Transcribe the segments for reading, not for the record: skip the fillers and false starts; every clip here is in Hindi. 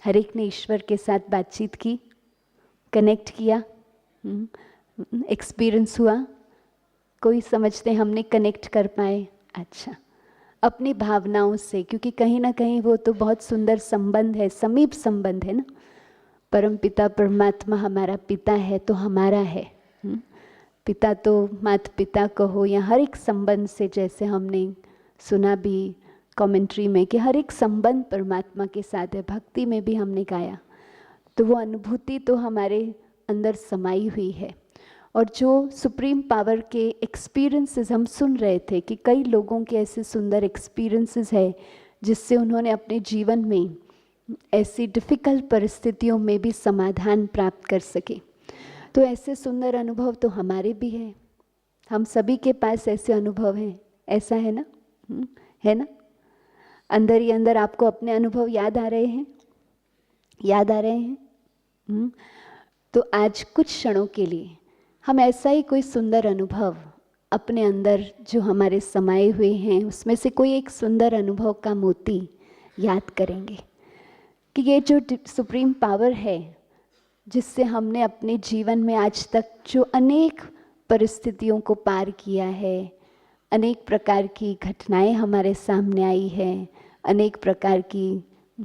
हर एक ने ईश्वर के साथ बातचीत की, कनेक्ट किया, एक्सपीरियंस हुआ। कोई समझते हमने कनेक्ट कर पाए? अच्छा, अपनी भावनाओं से, क्योंकि कहीं ना कहीं वो तो बहुत सुंदर संबंध है, समीप संबंध है ना। परम पिता परमात्मा हमारा पिता है तो हमारा है। पिता तो माता पिता कहो या हर एक संबंध से, जैसे हमने सुना भी कमेंट्री में कि हर एक संबंध परमात्मा के साथ है, भक्ति में भी हमने गाया, तो वो अनुभूति तो हमारे अंदर समाई हुई है। और जो सुप्रीम पावर के एक्सपीरियंसेस हम सुन रहे थे कि कई लोगों के ऐसे सुंदर एक्सपीरियंसेस है जिससे उन्होंने अपने जीवन में ऐसी डिफ़िकल्ट परिस्थितियों में भी समाधान प्राप्त कर सके, तो ऐसे सुंदर अनुभव तो हमारे भी हैं। हम सभी के पास ऐसे अनुभव हैं, ऐसा है ना? है ना? अंदर ही अंदर आपको अपने अनुभव याद आ रहे हैं? याद आ रहे हैं? तो आज कुछ क्षणों के लिए हम ऐसा ही कोई सुंदर अनुभव अपने अंदर जो हमारे समाये हुए हैं, उसमें से कोई एक सुंदर अनुभव का मोती याद करेंगे कि ये जो सुप्रीम पावर है जिससे हमने अपने जीवन में आज तक जो अनेक परिस्थितियों को पार किया है, अनेक प्रकार की घटनाएं हमारे सामने आई हैं, अनेक प्रकार की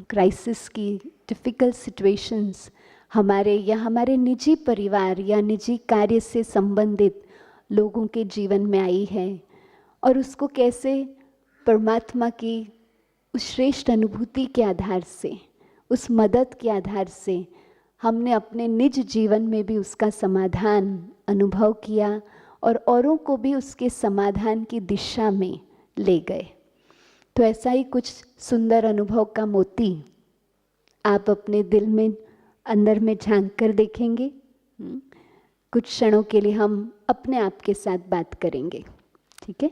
क्राइसिस की डिफ़िकल्ट सिचुएशंस हमारे या हमारे निजी परिवार या निजी कार्य से संबंधित लोगों के जीवन में आई है, और उसको कैसे परमात्मा की उस श्रेष्ठ अनुभूति के आधार से, उस मदद के आधार से हमने अपने निज जीवन में भी उसका समाधान अनुभव किया और औरों को भी उसके समाधान की दिशा में ले गए। तो ऐसा ही कुछ सुंदर अनुभव का मोती आप अपने दिल में अंदर में झांक कर देखेंगे। कुछ क्षणों के लिए हम अपने आप के साथ बात करेंगे, ठीक है?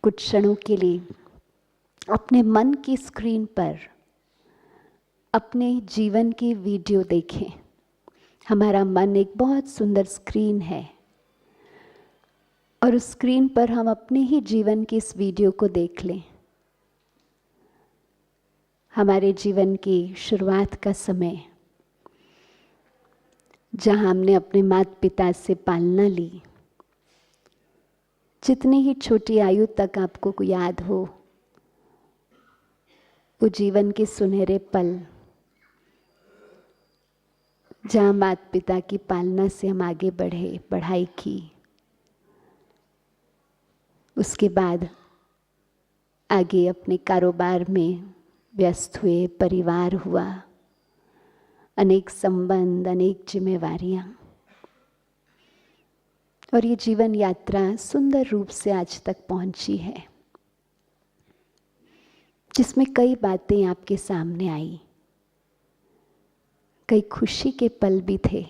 कुछ क्षणों के लिए अपने मन की स्क्रीन पर अपने जीवन की वीडियो देखें। हमारा मन एक बहुत सुंदर स्क्रीन है और उस स्क्रीन पर हम अपने ही जीवन की इस वीडियो को देख लें। हमारे जीवन की शुरुआत का समय, जहाँ हमने अपने माता पिता से पालना ली, जितनी ही छोटी आयु तक आपको याद हो, वो जीवन के सुनहरे पल जहाँ माता पिता की पालना से हम आगे बढ़े, पढ़ाई की, उसके बाद आगे अपने कारोबार में व्यस्त हुए, परिवार हुआ, अनेक संबंध, अनेक जिम्मेवारियां, और ये जीवन यात्रा सुंदर रूप से आज तक पहुंची है, जिसमें कई बातें आपके सामने आई, कई खुशी के पल भी थे,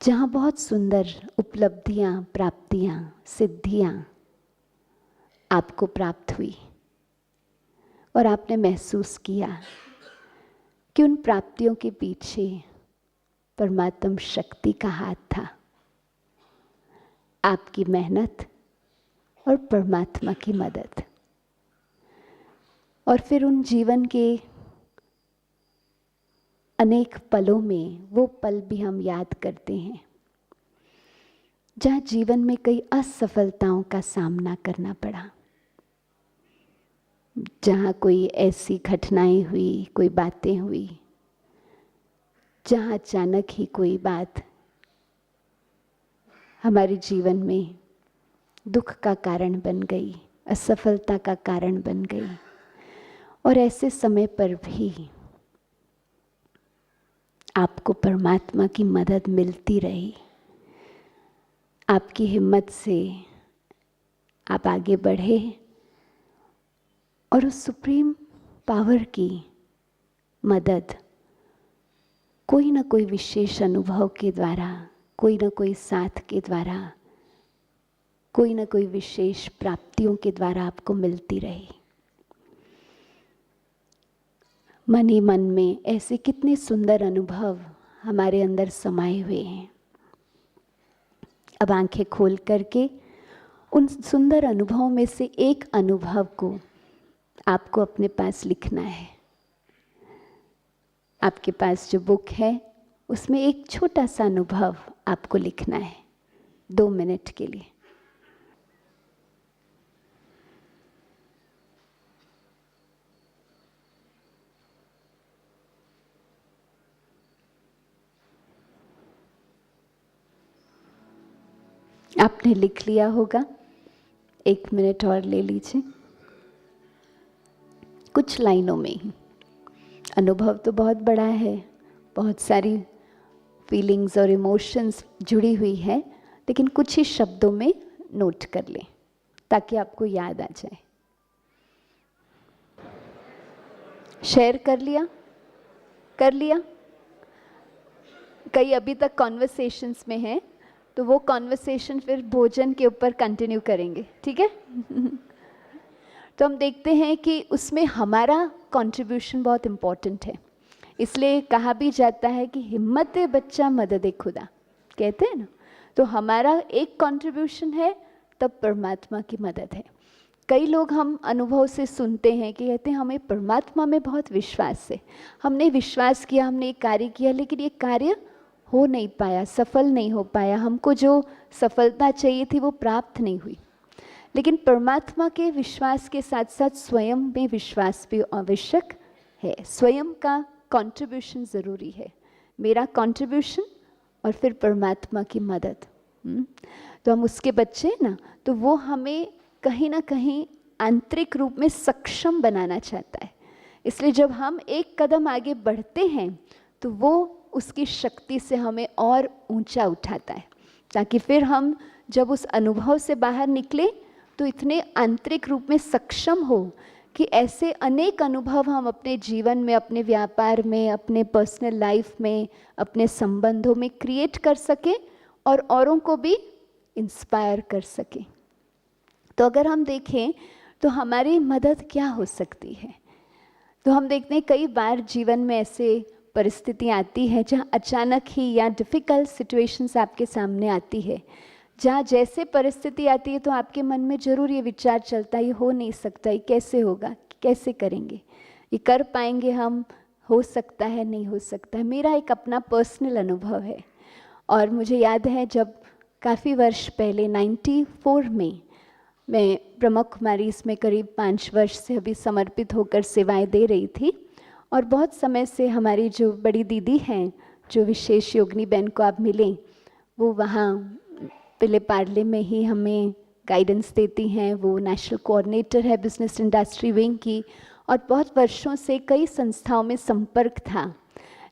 जहाँ बहुत सुंदर उपलब्धियां, प्राप्तियां, सिद्धियां आपको प्राप्त हुई और आपने महसूस किया कि उन प्राप्तियों के पीछे परमात्म शक्ति का हाथ था, आपकी मेहनत और परमात्मा की मदद। और फिर उन जीवन के अनेक पलों में वो पल भी हम याद करते हैं जहाँ जीवन में कई असफलताओं का सामना करना पड़ा, जहाँ कोई ऐसी घटनाएं हुई, कोई बातें हुई, जहाँ अचानक ही कोई बात हमारे जीवन में दुख का कारण बन गई, असफलता का कारण बन गई। और ऐसे समय पर भी आपको परमात्मा की मदद मिलती रही, आपकी हिम्मत से आप आगे बढ़े और उस सुप्रीम पावर की मदद कोई ना कोई विशेष अनुभव के द्वारा, कोई ना कोई साथ के द्वारा, कोई ना कोई विशेष प्राप्तियों के द्वारा आपको मिलती रही। मन ही मन में ऐसे कितने सुंदर अनुभव हमारे अंदर समाये हुए हैं। अब आंखें खोल करके उन सुंदर अनुभवों में से एक अनुभव को आपको अपने पास लिखना है। आपके पास जो बुक है उसमें एक छोटा सा अनुभव आपको लिखना है 2 मिनट के लिए। आपने लिख लिया होगा, 1 मिनट और ले लीजिए। कुछ लाइनों में ही, अनुभव तो बहुत बड़ा है, बहुत सारी फीलिंग्स और इमोशंस जुड़ी हुई है, लेकिन कुछ ही शब्दों में नोट कर लें ताकि आपको याद आ जाए। शेयर कर लिया? कर लिया? कई अभी तक कॉन्वर्सेशंस में हैं, तो वो कॉन्वर्सेशन फिर भोजन के ऊपर कंटिन्यू करेंगे, ठीक है? तो हम देखते हैं कि उसमें हमारा कंट्रीब्यूशन बहुत इम्पॉर्टेंट है। इसलिए कहा भी जाता है कि हिम्मत बच्चा मदद खुदा, कहते हैं ना। तो हमारा एक कंट्रीब्यूशन है, तब परमात्मा की मदद है। कई लोग हम अनुभव से सुनते हैं कि कहते हैं हमें परमात्मा में बहुत विश्वास है, हमने विश्वास किया, हमने एक कार्य किया, लेकिन ये कार्य हो नहीं पाया, सफल नहीं हो पाया, हमको जो सफलता चाहिए थी वो प्राप्त नहीं हुई। लेकिन परमात्मा के विश्वास के साथ साथ स्वयं में विश्वास भी आवश्यक है। स्वयं का कंट्रीब्यूशन ज़रूरी है, मेरा कंट्रीब्यूशन और फिर परमात्मा की मदद। तो हम उसके बच्चे हैं ना, तो वो हमें कहीं ना कहीं आंतरिक रूप में सक्षम बनाना चाहता है। इसलिए जब हम एक कदम आगे बढ़ते हैं तो वो उसकी शक्ति से हमें और ऊंचा उठाता है, ताकि फिर हम जब उस अनुभव से बाहर निकले तो इतने आंतरिक रूप में सक्षम हो कि ऐसे अनेक अनुभव हम अपने जीवन में, अपने व्यापार में, अपने पर्सनल लाइफ में, अपने संबंधों में क्रिएट कर सके और औरों को भी इंस्पायर कर सके। तो अगर हम देखें तो हमारी मदद क्या हो सकती है, तो हम देखते हैं कई बार जीवन में ऐसे परिस्थितियाँ आती हैं जहाँ अचानक ही या डिफ़िकल्ट सिचुएशंस आपके सामने आती है, जहाँ जैसे परिस्थिति आती है तो आपके मन में ज़रूर ये विचार चलता है ये हो नहीं सकता, ये कैसे होगा, कैसे करेंगे, ये कर पाएंगे हम, हो सकता है नहीं हो सकता है। मेरा एक अपना पर्सनल अनुभव है और मुझे याद है जब काफ़ी वर्ष पहले 94 में मैं ब्रह्मा कुमारीज में करीब 5 वर्ष से अभी समर्पित होकर सेवाएं दे रही थी, और बहुत समय से हमारी जो बड़ी दीदी हैं, जो विशेष योगिनी बहन को आप मिलें, वो वहाँ पिले पार्ले में ही हमें गाइडेंस देती हैं। वो नेशनल कोऑर्डिनेटर है बिजनेस इंडस्ट्री विंग की, और बहुत वर्षों से कई संस्थाओं में संपर्क था,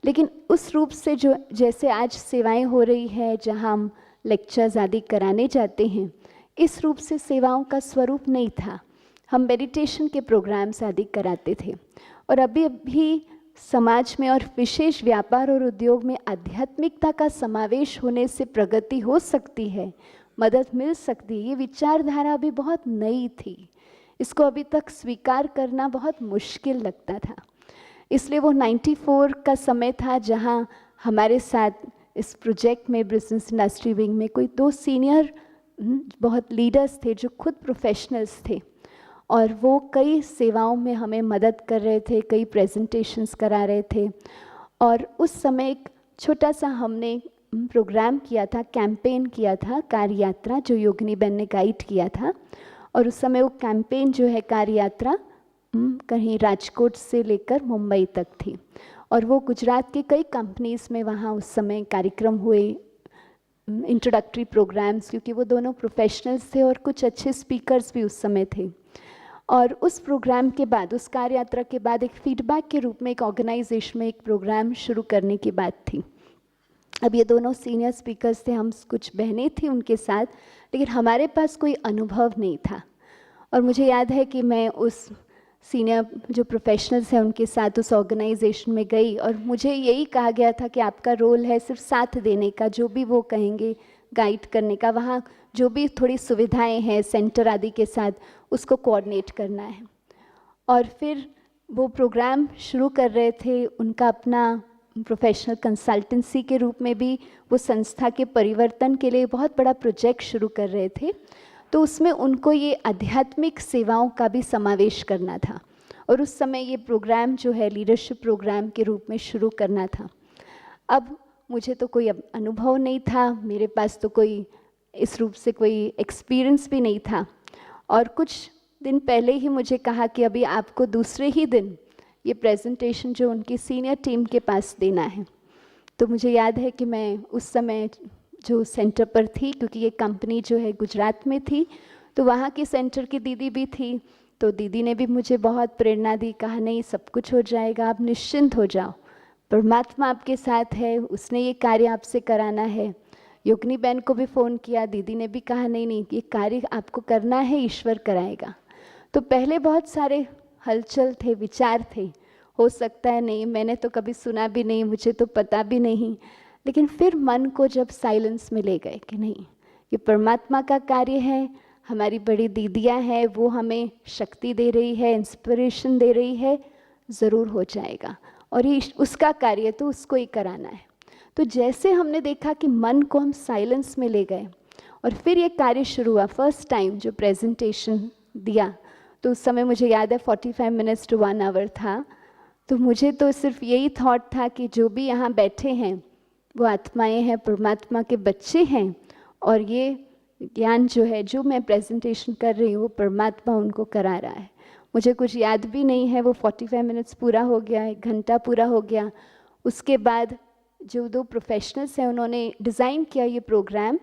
लेकिन उस रूप से जो जैसे आज सेवाएं हो रही है, जहाँ हम लेक्चर्स आदि कराने जाते हैं, इस रूप से सेवाओं का स्वरूप नहीं था। हम मेडिटेशन के प्रोग्राम्स आदि कराते थे, और अभी समाज में और विशेष व्यापार और उद्योग में आध्यात्मिकता का समावेश होने से प्रगति हो सकती है, मदद मिल सकती है, ये विचारधारा अभी बहुत नई थी, इसको अभी तक स्वीकार करना बहुत मुश्किल लगता था। इसलिए वो 94 का समय था जहाँ हमारे साथ इस प्रोजेक्ट में बिजनेस इंडस्ट्री विंग में कोई 2 सीनियर बहुत लीडर्स थे जो खुद प्रोफेशनल्स थे, और वो कई सेवाओं में हमें मदद कर रहे थे, कई प्रेजेंटेशंस करा रहे थे। और उस समय एक छोटा सा हमने प्रोग्राम किया था, कैंपेन किया था, कार्य यात्रा, जो योगिनी बहन ने गाइड किया था। और उस समय वो कैंपेन जो है कार्य यात्रा कहीं राजकोट से लेकर मुंबई तक थी, और वो गुजरात के कई कंपनीज़ में वहाँ उस समय कार्यक्रम हुए, इंट्रोडक्टरी प्रोग्राम्स, क्योंकि वो दोनों प्रोफेशनल्स थे और कुछ अच्छे स्पीकर्स भी उस समय थे। और उस प्रोग्राम के बाद, उस कार्य यात्रा के बाद, एक फीडबैक के रूप में एक ऑर्गेनाइजेशन में एक प्रोग्राम शुरू करने की बात थी। अब ये दोनों सीनियर स्पीकर्स थे, हम कुछ बहनें थी उनके साथ, लेकिन हमारे पास कोई अनुभव नहीं था। और मुझे याद है कि मैं उस सीनियर जो प्रोफेशनल्स हैं उनके साथ उस ऑर्गेनाइजेशन में गई, और मुझे यही कहा गया था कि आपका रोल है सिर्फ साथ देने का, जो भी वो कहेंगे गाइड करने का, वहाँ जो भी थोड़ी सुविधाएं हैं सेंटर आदि के साथ, उसको कोऑर्डिनेट करना है। और फिर वो प्रोग्राम शुरू कर रहे थे, उनका अपना प्रोफेशनल कंसल्टेंसी के रूप में भी वो संस्था के परिवर्तन के लिए बहुत बड़ा प्रोजेक्ट शुरू कर रहे थे। तो उसमें उनको ये आध्यात्मिक सेवाओं का भी समावेश करना था, और उस समय ये प्रोग्राम जो है लीडरशिप प्रोग्राम के रूप में शुरू करना था। अब मुझे तो कोई अनुभव नहीं था, मेरे पास तो कोई इस रूप से कोई एक्सपीरियंस भी नहीं था। और कुछ दिन पहले ही मुझे कहा कि अभी आपको दूसरे ही दिन ये प्रेजेंटेशन जो उनकी सीनियर टीम के पास देना है। तो मुझे याद है कि मैं उस समय जो सेंटर पर थी, क्योंकि ये कंपनी जो है गुजरात में थी, तो वहाँ की सेंटर की दीदी भी थी। तो दीदी ने भी मुझे बहुत प्रेरणा दी, कहा नहीं सब कुछ हो जाएगा, आप निश्चिंत हो जाओ, परमात्मा आपके साथ है, उसने ये कार्य आपसे कराना है। योगिनी बहन को भी फ़ोन किया, दीदी ने भी कहा नहीं नहीं ये कार्य आपको करना है, ईश्वर कराएगा। तो पहले बहुत सारे हलचल थे, विचार थे, हो सकता है नहीं, मैंने तो कभी सुना भी नहीं, मुझे तो पता भी नहीं। लेकिन फिर मन को जब साइलेंस में ले गए कि नहीं ये परमात्मा का कार्य है, हमारी बड़ी दीदियाँ हैं, वो हमें शक्ति दे रही है, इंस्पिरेशन दे रही है, ज़रूर हो जाएगा, और ये उसका कार्य तो उसको ही कराना है। तो जैसे हमने देखा कि मन को हम साइलेंस में ले गए और फिर ये कार्य शुरू हुआ। फर्स्ट टाइम जो प्रेजेंटेशन दिया तो उस समय मुझे याद है 45 मिनट्स टू 1 आवर था। तो मुझे तो सिर्फ यही थॉट था कि जो भी यहाँ बैठे हैं वो आत्माएं हैं, परमात्मा के बच्चे हैं, और ये ज्ञान जो है, जो मैं प्रेजेंटेशन कर रही हूँ, वो परमात्मा उनको करा रहा है। मुझे कुछ याद भी नहीं है, वो 45 मिनट्स पूरा हो गया, 1 घंटा पूरा हो गया। उसके बाद जो 2 प्रोफेशनल्स हैं उन्होंने डिज़ाइन किया ये प्रोग्राम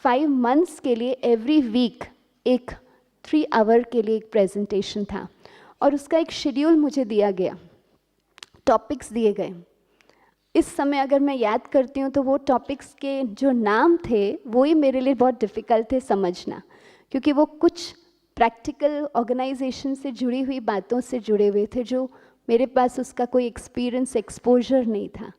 5 मंथ्स के लिए, एवरी वीक एक 3 आवर के लिए एक प्रेजेंटेशन था, और उसका एक शेड्यूल मुझे दिया गया, टॉपिक्स दिए गए। इस समय अगर मैं याद करती हूँ तो वो टॉपिक्स के जो नाम थे वो ही मेरे लिए बहुत डिफ़िकल्ट थे समझना, क्योंकि वो कुछ प्रैक्टिकल ऑर्गेनाइजेशन से जुड़ी हुई बातों से जुड़े हुए थे, जो मेरे पास उसका कोई एक्सपीरियंस, एक्सपोजर नहीं था।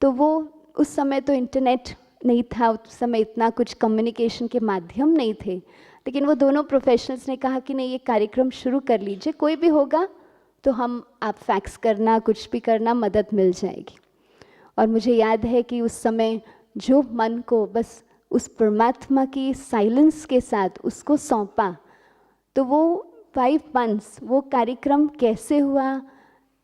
तो वो उस समय तो इंटरनेट नहीं था, उस समय इतना कुछ कम्युनिकेशन के माध्यम नहीं थे, लेकिन वो दोनों प्रोफेशनल्स ने कहा कि नहीं ये कार्यक्रम शुरू कर लीजिए, कोई भी होगा तो हम आप फैक्स करना, कुछ भी करना, मदद मिल जाएगी। और मुझे याद है कि उस समय जो मन को बस उस परमात्मा की साइलेंस के साथ उसको सौंपा, तो वो 5 मंथ्स वो कार्यक्रम कैसे हुआ,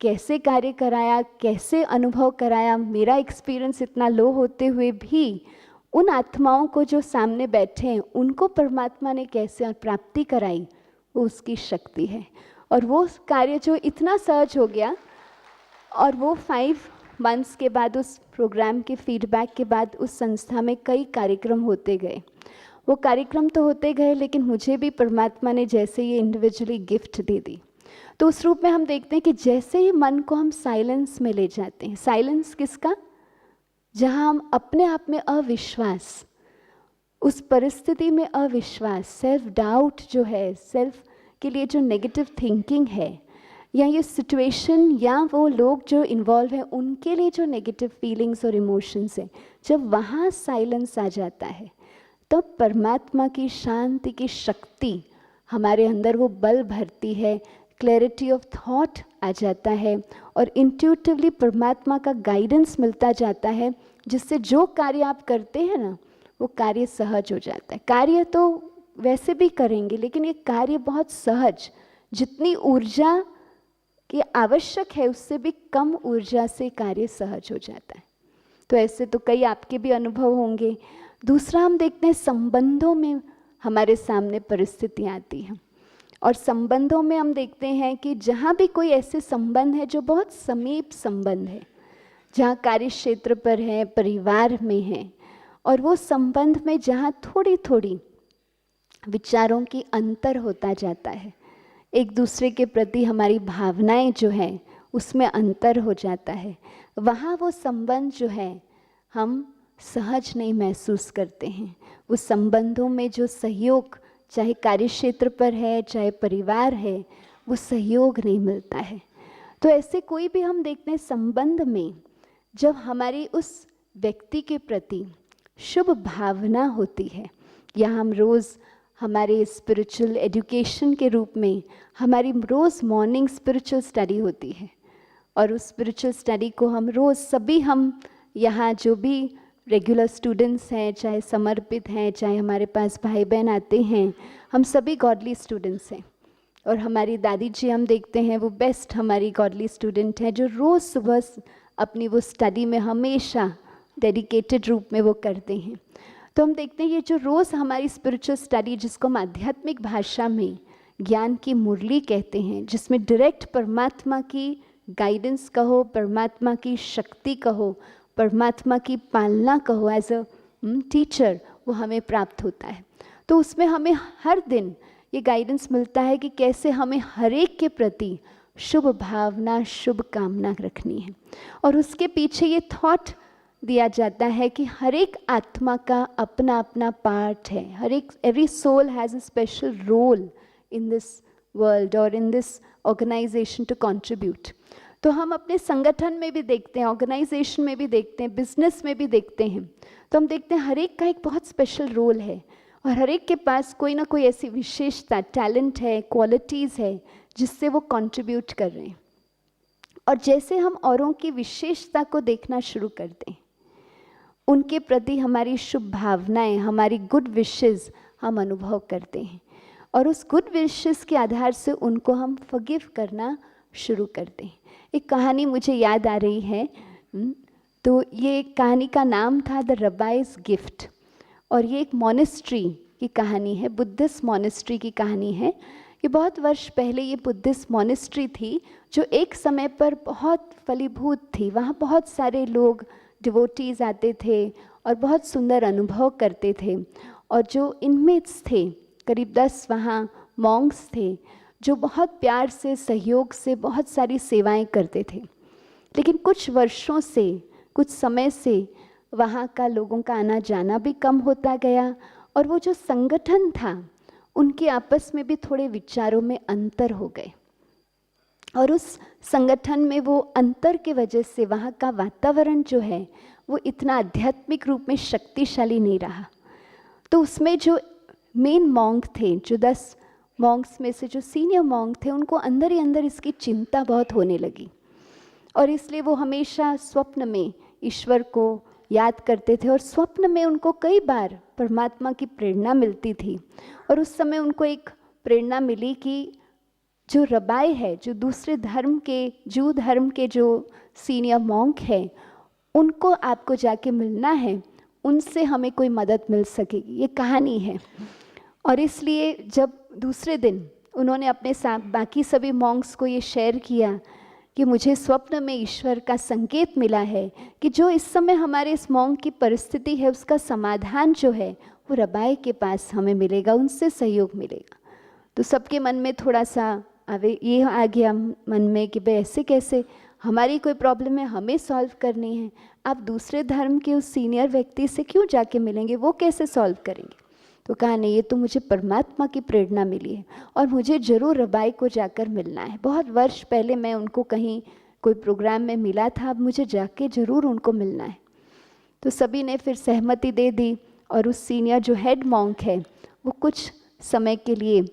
कैसे कार्य कराया, कैसे अनुभव कराया, मेरा एक्सपीरियंस इतना लो होते हुए भी उन आत्माओं को जो सामने बैठे हैं उनको परमात्मा ने कैसे प्राप्ति कराई, वो उसकी शक्ति है। और वो कार्य जो इतना सहज हो गया, और वो 5 मंथ्स के बाद, उस प्रोग्राम के फीडबैक के बाद, उस संस्था में कई कार्यक्रम होते गए। वो कार्यक्रम तो होते गए, लेकिन मुझे भी परमात्मा ने जैसे ये इंडिविजुअली गिफ्ट दे दी। तो उस रूप में हम देखते हैं कि जैसे ही मन को हम साइलेंस में ले जाते हैं, साइलेंस किसका, जहाँ हम अपने आप में अविश्वास, उस परिस्थिति में अविश्वास, सेल्फ डाउट जो है, सेल्फ के लिए जो नेगेटिव थिंकिंग है, या ये सिचुएशन या वो लोग जो इन्वॉल्व हैं उनके लिए जो नेगेटिव फीलिंग्स और इमोशंस हैं, जब वहाँ साइलेंस आ जाता है तब परमात्मा की शांति की शक्ति हमारे अंदर वो बल भरती है, क्लैरिटी ऑफ थॉट आ जाता है, और इंट्यूटिवली परमात्मा का गाइडेंस मिलता जाता है, जिससे जो कार्य आप करते हैं ना वो कार्य सहज हो जाता है। कार्य तो वैसे भी करेंगे, लेकिन ये कार्य बहुत सहज, जितनी ऊर्जा की आवश्यक है उससे भी कम ऊर्जा से कार्य सहज हो जाता है। तो ऐसे तो कई आपके भी अनुभव होंगे। दूसरा हम देखते हैं संबंधों में हमारे सामने परिस्थितियाँ आती हैं, और संबंधों में हम देखते हैं कि जहाँ भी कोई ऐसे संबंध है जो बहुत समीप संबंध है, जहाँ कार्य क्षेत्र पर है, परिवार में है, और वो संबंध में जहाँ थोड़ी थोड़ी विचारों की अंतर होता जाता है, एक दूसरे के प्रति हमारी भावनाएं जो हैं उसमें अंतर हो जाता है, वहाँ वो संबंध जो है हम सहज नहीं महसूस करते हैं। उस संबंधों में जो सहयोग, चाहे कार्यक्षेत्र पर है, चाहे परिवार है, वो सहयोग नहीं मिलता है। तो ऐसे कोई भी हम देखते हैं संबंध में, जब हमारी उस व्यक्ति के प्रति शुभ भावना होती है, या हम रोज़ हमारे स्पिरिचुअल एजुकेशन के रूप में हमारी रोज़ मॉर्निंग स्पिरिचुअल स्टडी होती है, और उस स्पिरिचुअल स्टडी को हम रोज़ सभी, हम यहाँ जो भी रेगुलर स्टूडेंट्स हैं, चाहे समर्पित हैं, चाहे हमारे पास भाई बहन आते हैं, हम सभी गॉडली स्टूडेंट्स हैं, और हमारी दादी जी हम देखते हैं वो बेस्ट हमारी गॉडली स्टूडेंट हैं, जो रोज़ सुबह अपनी वो स्टडी में हमेशा डेडिकेटेड रूप में वो करते हैं। तो हम देखते हैं ये जो रोज़ हमारी स्पिरिचुअल स्टडी, जिसको हम आध्यात्मिक भाषा में ज्ञान की मुरली कहते हैं, जिसमें डायरेक्ट परमात्मा की गाइडेंस कहो, परमात्मा की शक्ति कहो, परमात्मा की पालना कहो, एज अ टीचर वो हमें प्राप्त होता है। तो उसमें हमें हर दिन ये गाइडेंस मिलता है कि कैसे हमें हर एक के प्रति शुभ भावना, शुभ कामना रखनी है। और उसके पीछे ये थॉट दिया जाता है कि हर एक आत्मा का अपना अपना पार्ट है, हर एक every soul has a special role in this world और in this organisation to contribute. तो हम अपने संगठन में भी देखते हैं, ऑर्गेनाइजेशन में भी देखते हैं, बिजनेस में भी देखते हैं। तो हम देखते हैं हर एक का एक बहुत स्पेशल रोल है और हर एक के पास कोई ना कोई ऐसी विशेषता, टैलेंट है, क्वालिटीज़ है जिससे वो कंट्रीब्यूट कर रहे हैं। और जैसे हम औरों की विशेषता को देखना शुरू करते हैं, उनके प्रति हमारी शुभ भावनाएं, हमारी गुड विशेस हम अनुभव करते हैं और उस गुड विशेस के आधार से उनको हम फॉरगिव करना शुरू करते हैं। एक कहानी मुझे याद आ रही है, तो ये कहानी का नाम था द रबाइज गिफ्ट और ये एक मॉनेस्ट्री की कहानी है, बुद्धिस्ट मॉनेस्ट्री की कहानी है। ये बहुत वर्ष पहले ये बुद्धिस्ट मॉनेस्ट्री थी जो एक समय पर बहुत फलीभूत थी। वहाँ बहुत सारे लोग डिवोटीज़ आते थे और बहुत सुंदर अनुभव करते थे। और जो इनमेट्स थे, करीब 10 वहाँ मॉन्क्स थे जो बहुत प्यार से, सहयोग से बहुत सारी सेवाएं करते थे। लेकिन कुछ वर्षों से, कुछ समय से वहाँ का लोगों का आना जाना भी कम होता गया और वो जो संगठन था उनके आपस में भी थोड़े विचारों में अंतर हो गए और उस संगठन में वो अंतर के वजह से वहाँ का वातावरण जो है वो इतना आध्यात्मिक रूप में शक्तिशाली नहीं रहा। तो उसमें जो मेन मॉन्क थे, जो 10 मॉन्क्स में से जो सीनियर मॉन्क थे, उनको अंदर ही अंदर इसकी चिंता बहुत होने लगी और इसलिए वो हमेशा स्वप्न में ईश्वर को याद करते थे और स्वप्न में उनको कई बार परमात्मा की प्रेरणा मिलती थी। और उस समय उनको एक प्रेरणा मिली कि जो रबाई है, जो दूसरे धर्म के, जू धर्म के जो सीनियर मॉन्क है, उनको आपको जाके मिलना है, उनसे हमें कोई मदद मिल सकेगी। ये कहानी है। और इसलिए जब दूसरे दिन उन्होंने अपने साथ बाकी सभी मॉन्क्स को ये शेयर किया कि मुझे स्वप्न में ईश्वर का संकेत मिला है कि जो इस समय हमारे इस मॉन्क की परिस्थिति है उसका समाधान जो है वो रबाई के पास हमें मिलेगा, उनसे सहयोग मिलेगा। तो सबके मन में थोड़ा सा ये आ गया मन में कि भाई ऐसे कैसे, हमारी कोई प्रॉब्लम है, हमें सॉल्व करनी है, आप दूसरे धर्म के उस सीनियर व्यक्ति से क्यों जाके मिलेंगे, वो कैसे सॉल्व करेंगे। तो कहा नहीं, ये तो मुझे परमात्मा की प्रेरणा मिली है और मुझे ज़रूर रबाई को जाकर मिलना है। बहुत वर्ष पहले मैं उनको कहीं कोई प्रोग्राम में मिला था, अब मुझे जाके ज़रूर उनको मिलना है। तो सभी ने फिर सहमति दे दी और उस सीनियर जो हेड मॉन्क है वो कुछ समय के लिए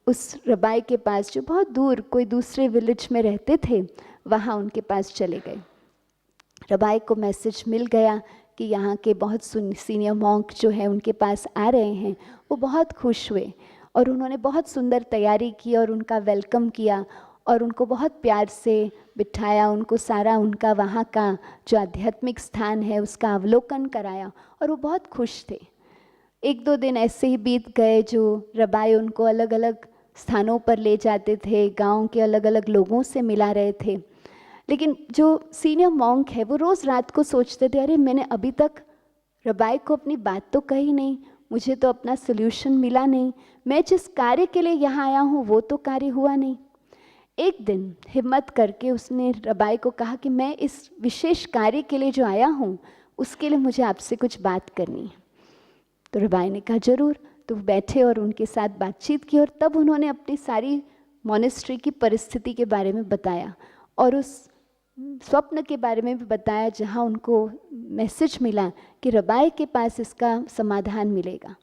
उस रबाई के पास, जो बहुत दूर कोई दूसरे विलेज में रहते थे, वहाँ उनके पास चले गए। रबाई को मैसेज मिल गया कि यहाँ के बहुत सीनियर मॉन्क जो है उनके पास आ रहे हैं। वो बहुत खुश हुए और उन्होंने बहुत सुंदर तैयारी की और उनका वेलकम किया और उनको बहुत प्यार से बिठाया, उनको सारा उनका वहाँ का जो आध्यात्मिक स्थान है उसका अवलोकन कराया और वो बहुत खुश थे। 1-2 दिन ऐसे ही बीत गए जो रबाई उनको अलग अलग स्थानों पर ले जाते थे, गांव के अलग अलग लोगों से मिला रहे थे। लेकिन जो सीनियर मॉन्क है वो रोज़ रात को सोचते थे, अरे मैंने अभी तक रबाई को अपनी बात तो कही नहीं, मुझे तो अपना सल्यूशन मिला नहीं, मैं जिस कार्य के लिए यहाँ आया हूँ वो तो कार्य हुआ नहीं। एक दिन हिम्मत करके उसने रबाई को कहा कि मैं इस विशेष कार्य के लिए जो आया हूँ उसके लिए मुझे आपसे कुछ बात करनी है। तो रबाई ने कहा ज़रूर। तो बैठे और उनके साथ बातचीत की और तब उन्होंने अपनी सारी मॉनेस्ट्री की परिस्थिति के बारे में बताया और उस स्वप्न के बारे में भी बताया जहाँ उनको मैसेज मिला कि रबाई के पास इसका समाधान मिलेगा।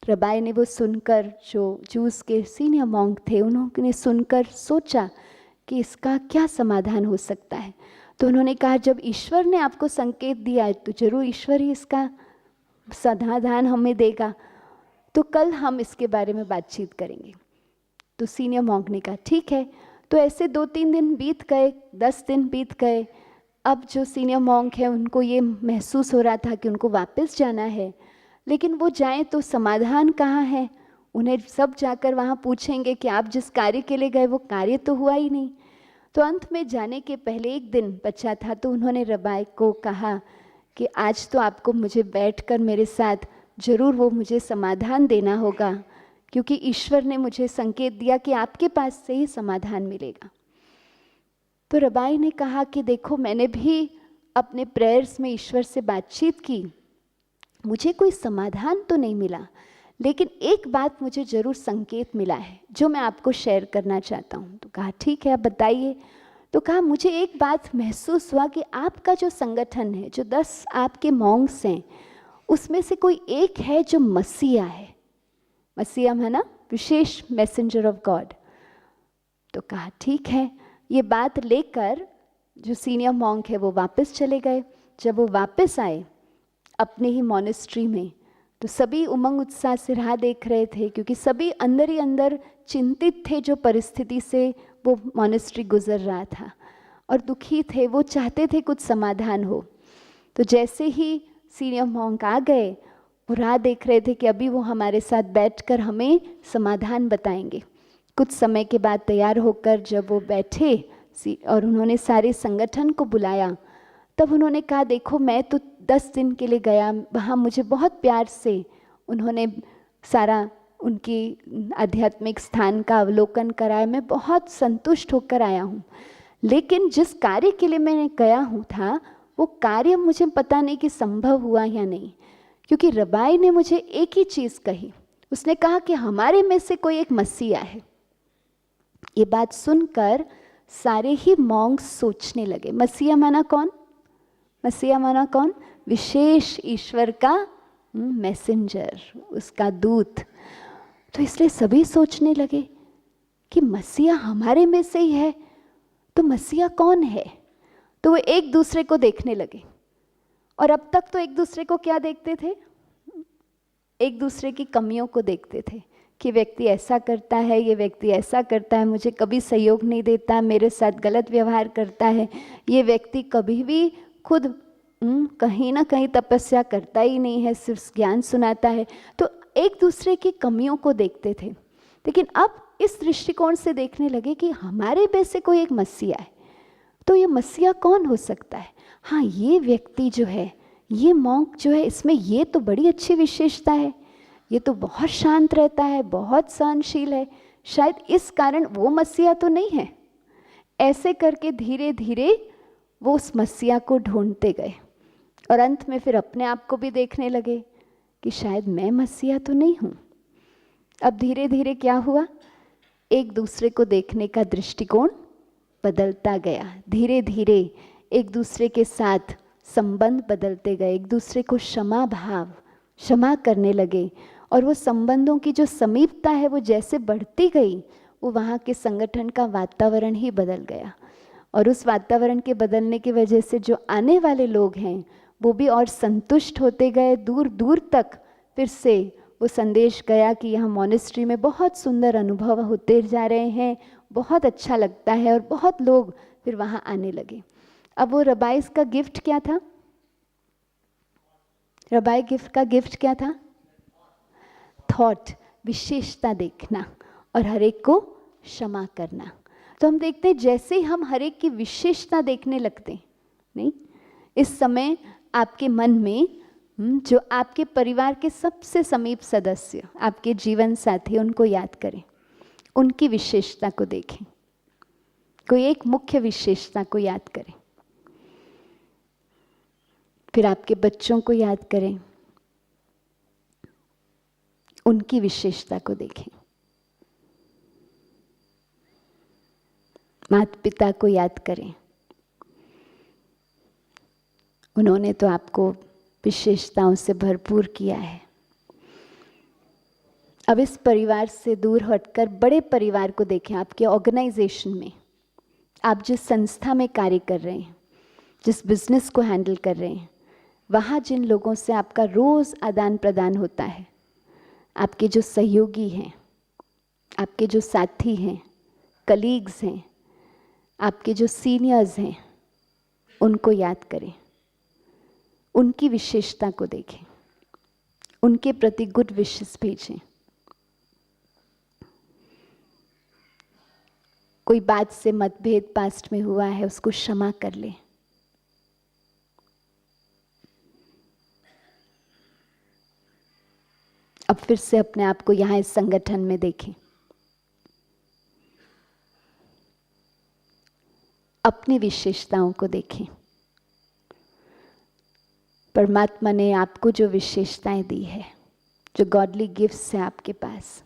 रबाई ने वो सुनकर, जो जूस के सीनियर मॉन्क थे उन्होंने सुनकर सोचा कि इसका क्या समाधान हो सकता है। तो उन्होंने कहा जब ईश्वर ने आपको संकेत दिया है तो जरूर ईश्वर ही इसका समाधान हमें देगा, तो कल हम इसके बारे में बातचीत करेंगे। तो सीनियर मॉन्क ने कहा ठीक है। तो ऐसे 2-3 दिन बीत गए, 10 दिन बीत गए। अब जो सीनियर मॉन्क है उनको ये महसूस हो रहा था कि उनको वापस जाना है, लेकिन वो जाएं तो समाधान कहाँ है। उन्हें सब जाकर वहाँ पूछेंगे कि आप जिस कार्य के लिए गए वो कार्य तो हुआ ही नहीं। तो अंत में जाने के पहले एक दिन बचा था, तो उन्होंने रबाई को कहा कि आज तो आपको मुझे बैठकर मेरे साथ ज़रूर वो मुझे समाधान देना होगा, क्योंकि ईश्वर ने मुझे संकेत दिया कि आपके पास से ही समाधान मिलेगा। तो रबाई ने कहा कि देखो, मैंने भी अपने प्रेयर्स में ईश्वर से बातचीत की, मुझे कोई समाधान तो नहीं मिला, लेकिन एक बात मुझे ज़रूर संकेत मिला है जो मैं आपको शेयर करना चाहता हूँ। तो कहा ठीक है, आप बताइए। तो कहा मुझे एक बात महसूस हुआ कि आपका जो संगठन है, जो 10 आपके मॉन्क्स हैं, उसमें से कोई एक है जो मसीहा है। मसीहा है ना, विशेष मैसेंजर ऑफ गॉड। तो कहा ठीक है। ये बात लेकर जो सीनियर मॉन्क है वो वापस चले गए। जब वो वापस आए अपने ही मॉनेस्ट्री में, तो सभी उमंग उत्साह से राह देख रहे थे, क्योंकि सभी अंदर ही अंदर चिंतित थे जो परिस्थिति से वो मॉनेस्ट्री गुजर रहा था, और दुखी थे। वो चाहते थे कुछ समाधान हो। तो जैसे ही सीनियर मॉन्क आ गए, वो राह देख रहे थे कि अभी वो हमारे साथ बैठकर हमें समाधान बताएंगे। कुछ समय के बाद तैयार होकर जब वो बैठे और उन्होंने सारे संगठन को बुलाया, तब उन्होंने कहा देखो, मैं तो 10 दिन के लिए गया, वहाँ मुझे बहुत प्यार से उन्होंने सारा उनकी आध्यात्मिक स्थान का अवलोकन कराया, मैं बहुत संतुष्ट होकर आया हूँ। लेकिन जिस कार्य के लिए मैंने गया हूँ था, वो कार्य मुझे पता नहीं कि संभव हुआ या नहीं, क्योंकि रबाई ने मुझे एक ही चीज़ कही। उसने कहा कि हमारे में से कोई एक मसीहा है। ये बात सुनकर सारे ही मॉन्क्स सोचने लगे, मसीहा माना कौन? मसीहा माना कौन? विशेष ईश्वर का मैसेंजर, उसका दूत। तो इसलिए सभी सोचने लगे कि मसीहा हमारे में से ही है, तो मसीहा कौन है? तो वो एक दूसरे को देखने लगे। और अब तक तो एक दूसरे को क्या देखते थे? एक दूसरे की कमियों को देखते थे कि व्यक्ति ऐसा करता है, ये व्यक्ति ऐसा करता है, मुझे कभी सहयोग नहीं देता, मेरे साथ गलत व्यवहार करता है, ये व्यक्ति कभी भी खुद कहीं ना कहीं तपस्या करता ही नहीं है, सिर्फ ज्ञान सुनाता है। तो एक दूसरे की कमियों को देखते थे। लेकिन अब इस दृष्टिकोण से देखने लगे कि हमारे में से कोई एक मसीहा है, तो ये मसीहा कौन हो सकता है? हाँ, ये व्यक्ति जो है, ये मॉन्क जो है, इसमें ये तो बड़ी अच्छी विशेषता है, ये तो बहुत शांत रहता है, बहुत सहनशील है, शायद इस कारण वो मसीहा तो नहीं है। ऐसे करके धीरे धीरे वो उस मसीहा को ढूंढते गए, और अंत में फिर अपने आप को भी देखने लगे कि शायद मैं मसीहा तो नहीं हूँ। अब धीरे धीरे क्या हुआ? एक दूसरे को देखने का दृष्टिकोण बदलता गया। धीरे धीरे एक दूसरे के साथ संबंध बदलते गए, एक दूसरे को क्षमा करने लगे। और वो संबंधों की जो समीपता है वो जैसे बढ़ती गई, वो वहाँ के संगठन का वातावरण ही बदल गया। और उस वातावरण के बदलने की वजह से जो आने वाले लोग हैं वो भी और संतुष्ट होते गए। दूर दूर तक फिर से वो संदेश गया कि यहाँ मॉनेस्ट्री में बहुत सुंदर अनुभव होते जा रहे हैं, बहुत अच्छा लगता है, और बहुत लोग फिर वहाँ आने लगे। अब वो रबाइस का गिफ्ट क्या था? रबाई गिफ्ट का गिफ्ट क्या था? थॉट, विशेषता देखना और हर एक को क्षमा करना। तो हम देखते हैं जैसे ही हम हर एक की विशेषता देखने लगते, नहीं, इस समय आपके मन में जो आपके परिवार के सबसे समीप सदस्य, आपके जीवन साथी, उनको याद करें, उनकी विशेषता को देखें, कोई एक मुख्य विशेषता को याद करें। फिर आपके बच्चों को याद करें, उनकी विशेषता को देखें। माता पिता को याद करें, उन्होंने तो आपको विशेषताओं से भरपूर किया है। अब इस परिवार से दूर हटकर बड़े परिवार को देखें। आपके ऑर्गेनाइजेशन में, आप जिस संस्था में कार्य कर रहे हैं, जिस बिजनेस को हैंडल कर रहे हैं, वहाँ जिन लोगों से आपका रोज़ आदान प्रदान होता है, आपके जो सहयोगी हैं, आपके जो साथी हैं, कलीग्स हैं, आपके जो सीनियर्स हैं, उनको याद करें, उनकी विशेषता को देखें, उनके प्रति गुड विशेस भेजें। कोई बात से मतभेद पास्ट में हुआ है, उसको क्षमा कर लें। अब फिर से अपने आप को यहाँ इस संगठन में देखें। अपनी विशेषताओं को देखें। परमात्मा ने आपको जो विशेषताएं दी है, जो गॉडली गिफ्ट्स है आपके पास,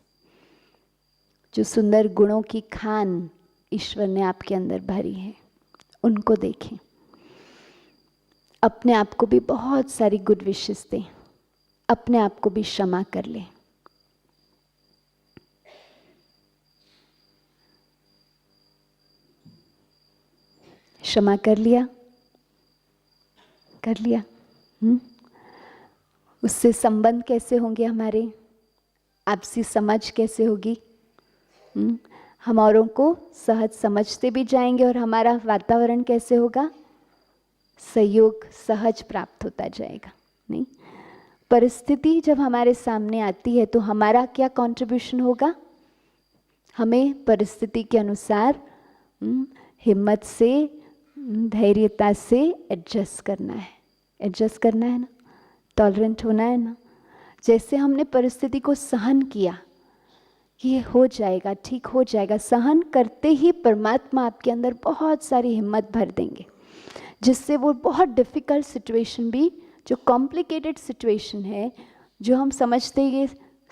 जो सुंदर गुणों की खान ईश्वर ने आपके अंदर भरी है, उनको देखें। अपने आप को भी बहुत सारी गुड विशेस दें, अपने आप को भी क्षमा कर लें। क्षमा कर लिया, कर लिया। उससे संबंध कैसे होंगे हमारे, आपसी समझ कैसे होगी? हम औरों को सहज समझते भी जाएंगे और हमारा वातावरण कैसे होगा? सहयोग सहज प्राप्त होता जाएगा। नहीं, परिस्थिति जब हमारे सामने आती है तो हमारा क्या कंट्रीब्यूशन होगा? हमें परिस्थिति के अनुसार हिम्मत से, धैर्यता से एडजस्ट करना है। एडजस्ट करना है ना, टॉलरेंट होना है ना। जैसे हमने परिस्थिति को सहन किया, ये हो जाएगा, ठीक हो जाएगा, सहन करते ही परमात्मा आपके अंदर बहुत सारी हिम्मत भर देंगे, जिससे वो बहुत डिफ़िकल्ट सिचुएशन भी, जो कॉम्प्लिकेटेड सिचुएशन है, जो हम समझते हैं ये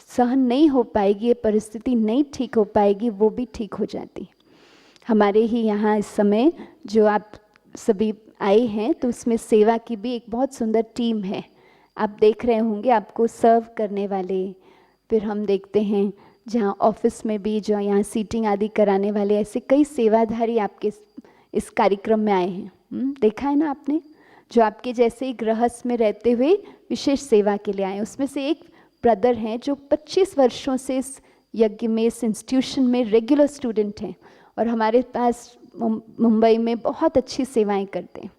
सहन नहीं हो पाएगी, ये परिस्थिति नहीं ठीक हो पाएगी, वो भी ठीक हो जाती। हमारे ही यहाँ इस समय जो आप सभी आए हैं, तो उसमें सेवा की भी एक बहुत सुंदर टीम है। आप देख रहे होंगे, आपको सर्व करने वाले, फिर हम देखते हैं जहाँ ऑफिस में भी, जो यहाँ सीटिंग आदि कराने वाले, ऐसे कई सेवाधारी आपके इस कार्यक्रम में आए हैं। देखा है ना आपने, जो आपके जैसे ही गृहस्थ में रहते हुए विशेष सेवा के लिए आए। उसमें से एक ब्रदर हैं जो 25 वर्षों से इस यज्ञ में, इस इंस्टीट्यूशन में रेगुलर स्टूडेंट हैं और हमारे पास मुंबई में बहुत अच्छी सेवाएं करते हैं।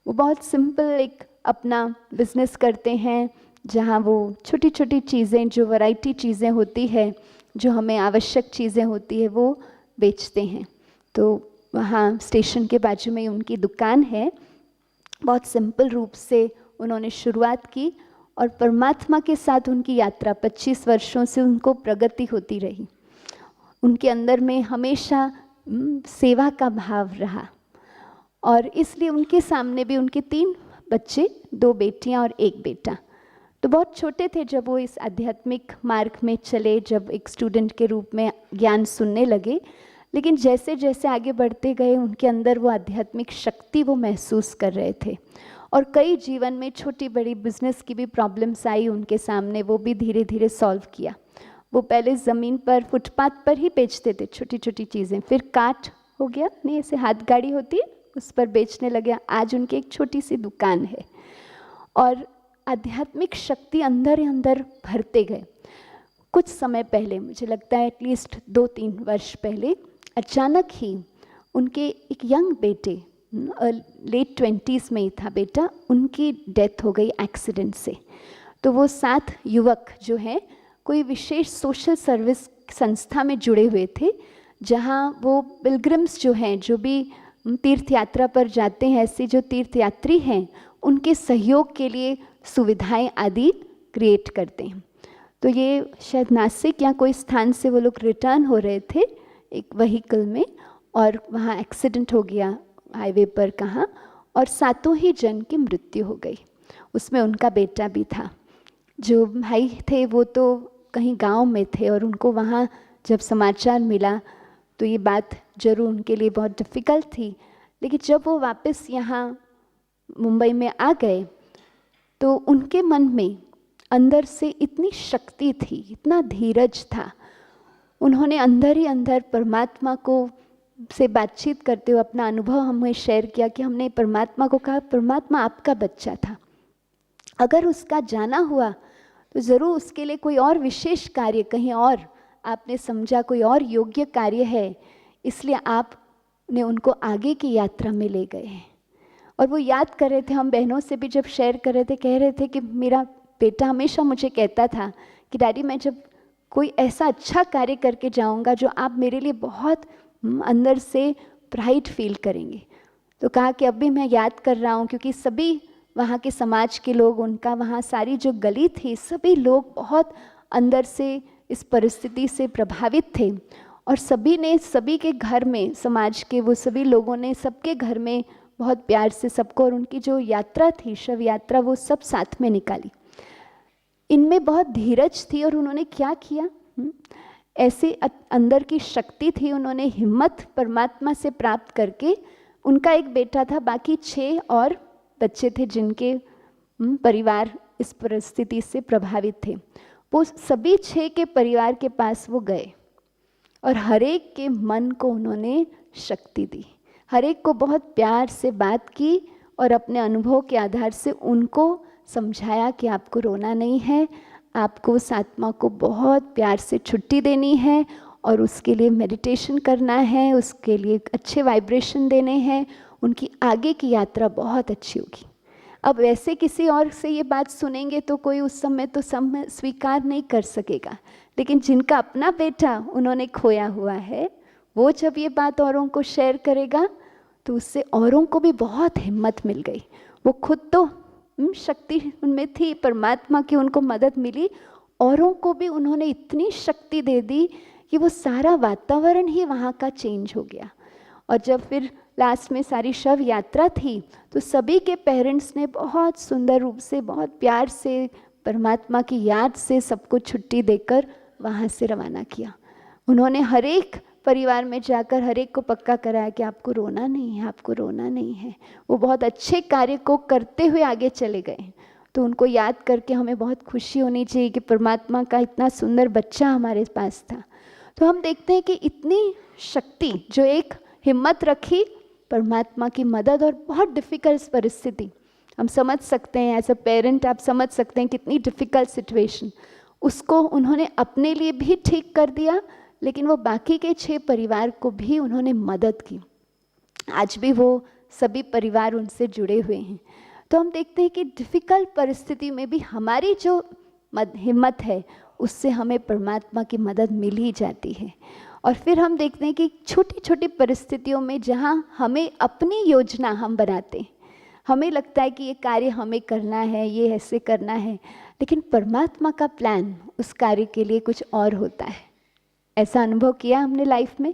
वो बहुत सिंपल एक अपना बिजनेस करते हैं, जहाँ वो छोटी छोटी चीज़ें, जो वैरायटी चीज़ें होती है, जो हमें आवश्यक चीज़ें होती है, वो बेचते हैं। तो वहाँ स्टेशन के बाजू में उनकी दुकान है। बहुत सिंपल रूप से उन्होंने शुरुआत की और परमात्मा के साथ उनकी यात्रा 25 वर्षों से उनको प्रगति होती रही। उनके अंदर में हमेशा सेवा का भाव रहा और इसलिए उनके सामने भी उनके 3 बच्चे, 2 बेटियां और 1 बेटा। तो बहुत छोटे थे जब वो इस आध्यात्मिक मार्ग में चले, जब एक स्टूडेंट के रूप में ज्ञान सुनने लगे। लेकिन जैसे जैसे आगे बढ़ते गए, उनके अंदर वो आध्यात्मिक शक्ति वो महसूस कर रहे थे और कई जीवन में छोटी बड़ी बिजनेस की भी प्रॉब्लम्स आई उनके सामने, वो भी धीरे धीरे सॉल्व किया। वो पहले ज़मीन पर, फुटपाथ पर ही बेचते थे छोटी छोटी चीज़ें, फिर काट हो गया, नहीं ऐसे हाथ गाड़ी होती है, उस पर बेचने लगे। आज उनकी एक छोटी सी दुकान है और आध्यात्मिक शक्ति अंदर ही अंदर भरते गए। कुछ समय पहले, मुझे लगता है एटलीस्ट 2-3 वर्ष पहले, अचानक ही उनके एक यंग बेटे, लेट 20s में ही था बेटा, उनकी डेथ हो गई एक्सीडेंट से। तो वो 7 युवक जो हैं, कोई विशेष सोशल सर्विस संस्था में जुड़े हुए थे, जहाँ वो पिलग्रिम्स जो हैं, जो भी तीर्थ यात्रा पर जाते हैं, ऐसे जो तीर्थ यात्री हैं, उनके सहयोग के लिए सुविधाएं आदि क्रिएट करते हैं। तो ये शायद नासिक या कोई स्थान से वो लोग रिटर्न हो रहे थे एक व्हीकल में और वहाँ एक्सीडेंट हो गया हाईवे पर कहाँ, और 7 ही जन की मृत्यु हो गई। उसमें उनका बेटा भी था। जो भाई थे वो तो कहीं गांव में थे और उनको वहाँ जब समाचार मिला तो ये बात जरूर उनके लिए बहुत डिफ़िकल्ट थी। लेकिन जब वो वापस यहाँ मुंबई में आ गए तो उनके मन में अंदर से इतनी शक्ति थी, इतना धीरज था। उन्होंने अंदर ही अंदर परमात्मा को से बातचीत करते हुए अपना अनुभव हमें शेयर किया कि हमने परमात्मा को कहा, परमात्मा आपका बच्चा था, अगर उसका जाना हुआ तो ज़रूर उसके लिए कोई और विशेष कार्य कहीं और आपने समझा कोई और योग्य कार्य है, इसलिए आपने उनको आगे की यात्रा में ले गए हैं। और वो याद कर रहे थे, हम बहनों से भी जब शेयर कर रहे थे, कह रहे थे कि मेरा बेटा हमेशा मुझे कहता था कि डैडी मैं जब कोई ऐसा अच्छा कार्य करके जाऊंगा जो आप मेरे लिए बहुत अंदर से प्राइड फील करेंगे। तो कहा कि अभी मैं याद कर रहा हूँ, क्योंकि सभी वहाँ के समाज के लोग, उनका वहाँ सारी जो गली थी, सभी लोग बहुत अंदर से इस परिस्थिति से प्रभावित थे। और सभी ने, सभी के घर में, समाज के वो सभी लोगों ने सबके घर में बहुत प्यार से सबको, और उनकी जो यात्रा थी, शव यात्रा, वो सब साथ में निकाली। इनमें बहुत धीरज थी और उन्होंने क्या किया, ऐसे अंदर की शक्ति थी, उन्होंने हिम्मत परमात्मा से प्राप्त करके, उनका एक बेटा था, बाकी 6 और बच्चे थे जिनके परिवार इस परिस्थिति से प्रभावित थे। वो सभी 6 के परिवार के पास वो गए और हर एक के मन को उन्होंने शक्ति दी, हर एक को बहुत प्यार से बात की और अपने अनुभव के आधार से उनको समझाया कि आपको रोना नहीं है, आपको उस आत्मा को बहुत प्यार से छुट्टी देनी है और उसके लिए मेडिटेशन करना है, उसके लिए अच्छे वाइब्रेशन देने हैं, उनकी आगे की यात्रा बहुत अच्छी होगी। अब वैसे किसी और से ये बात सुनेंगे तो कोई उस समय तो स्वीकार नहीं कर सकेगा, लेकिन जिनका अपना बेटा उन्होंने खोया हुआ है, वो जब ये बात औरों को शेयर करेगा तो उससे औरों को भी बहुत हिम्मत मिल गई। वो खुद तो शक्ति उनमें थी, परमात्मा की उनको मदद मिली, औरों को भी उन्होंने इतनी शक्ति दे दी कि वो सारा वातावरण ही वहाँ का चेंज हो गया। और जब फिर लास्ट में सारी शव यात्रा थी तो सभी के पेरेंट्स ने बहुत सुंदर रूप से, बहुत प्यार से, परमात्मा की याद से सबको छुट्टी देकर वहाँ से रवाना किया। उन्होंने हर एक परिवार में जाकर हर एक को पक्का कराया कि आपको रोना नहीं है, आपको रोना नहीं है। वो बहुत अच्छे कार्य को करते हुए आगे चले गए। तो उनको याद करके हमें बहुत खुशी होनी चाहिए कि परमात्मा का इतना सुंदर बच्चा हमारे पास था। तो हम देखते हैं कि इतनी शक्ति, जो एक हिम्मत रखी परमात्मा की मदद, और बहुत डिफ़िकल्ट परिस्थिति, हम समझ सकते हैं एज अ पेरेंट, आप समझ सकते हैं कितनी डिफ़िकल्ट सिचुएशन, उसको उन्होंने अपने लिए भी ठीक कर दिया, लेकिन वो बाकी के 6 परिवार को भी उन्होंने मदद की। आज भी वो सभी परिवार उनसे जुड़े हुए हैं। तो हम देखते हैं कि डिफ़िकल्ट परिस्थिति में भी हमारी जो हिम्मत है, उससे हमें परमात्मा की मदद मिल ही जाती है। और फिर हम देखते हैं कि छोटी छोटी परिस्थितियों में जहाँ हमें अपनी योजना हम बनाते हैं, हमें लगता है कि ये कार्य हमें करना है, ये ऐसे करना है, लेकिन परमात्मा का प्लान उस कार्य के लिए कुछ और होता है। ऐसा अनुभव किया हमने लाइफ में।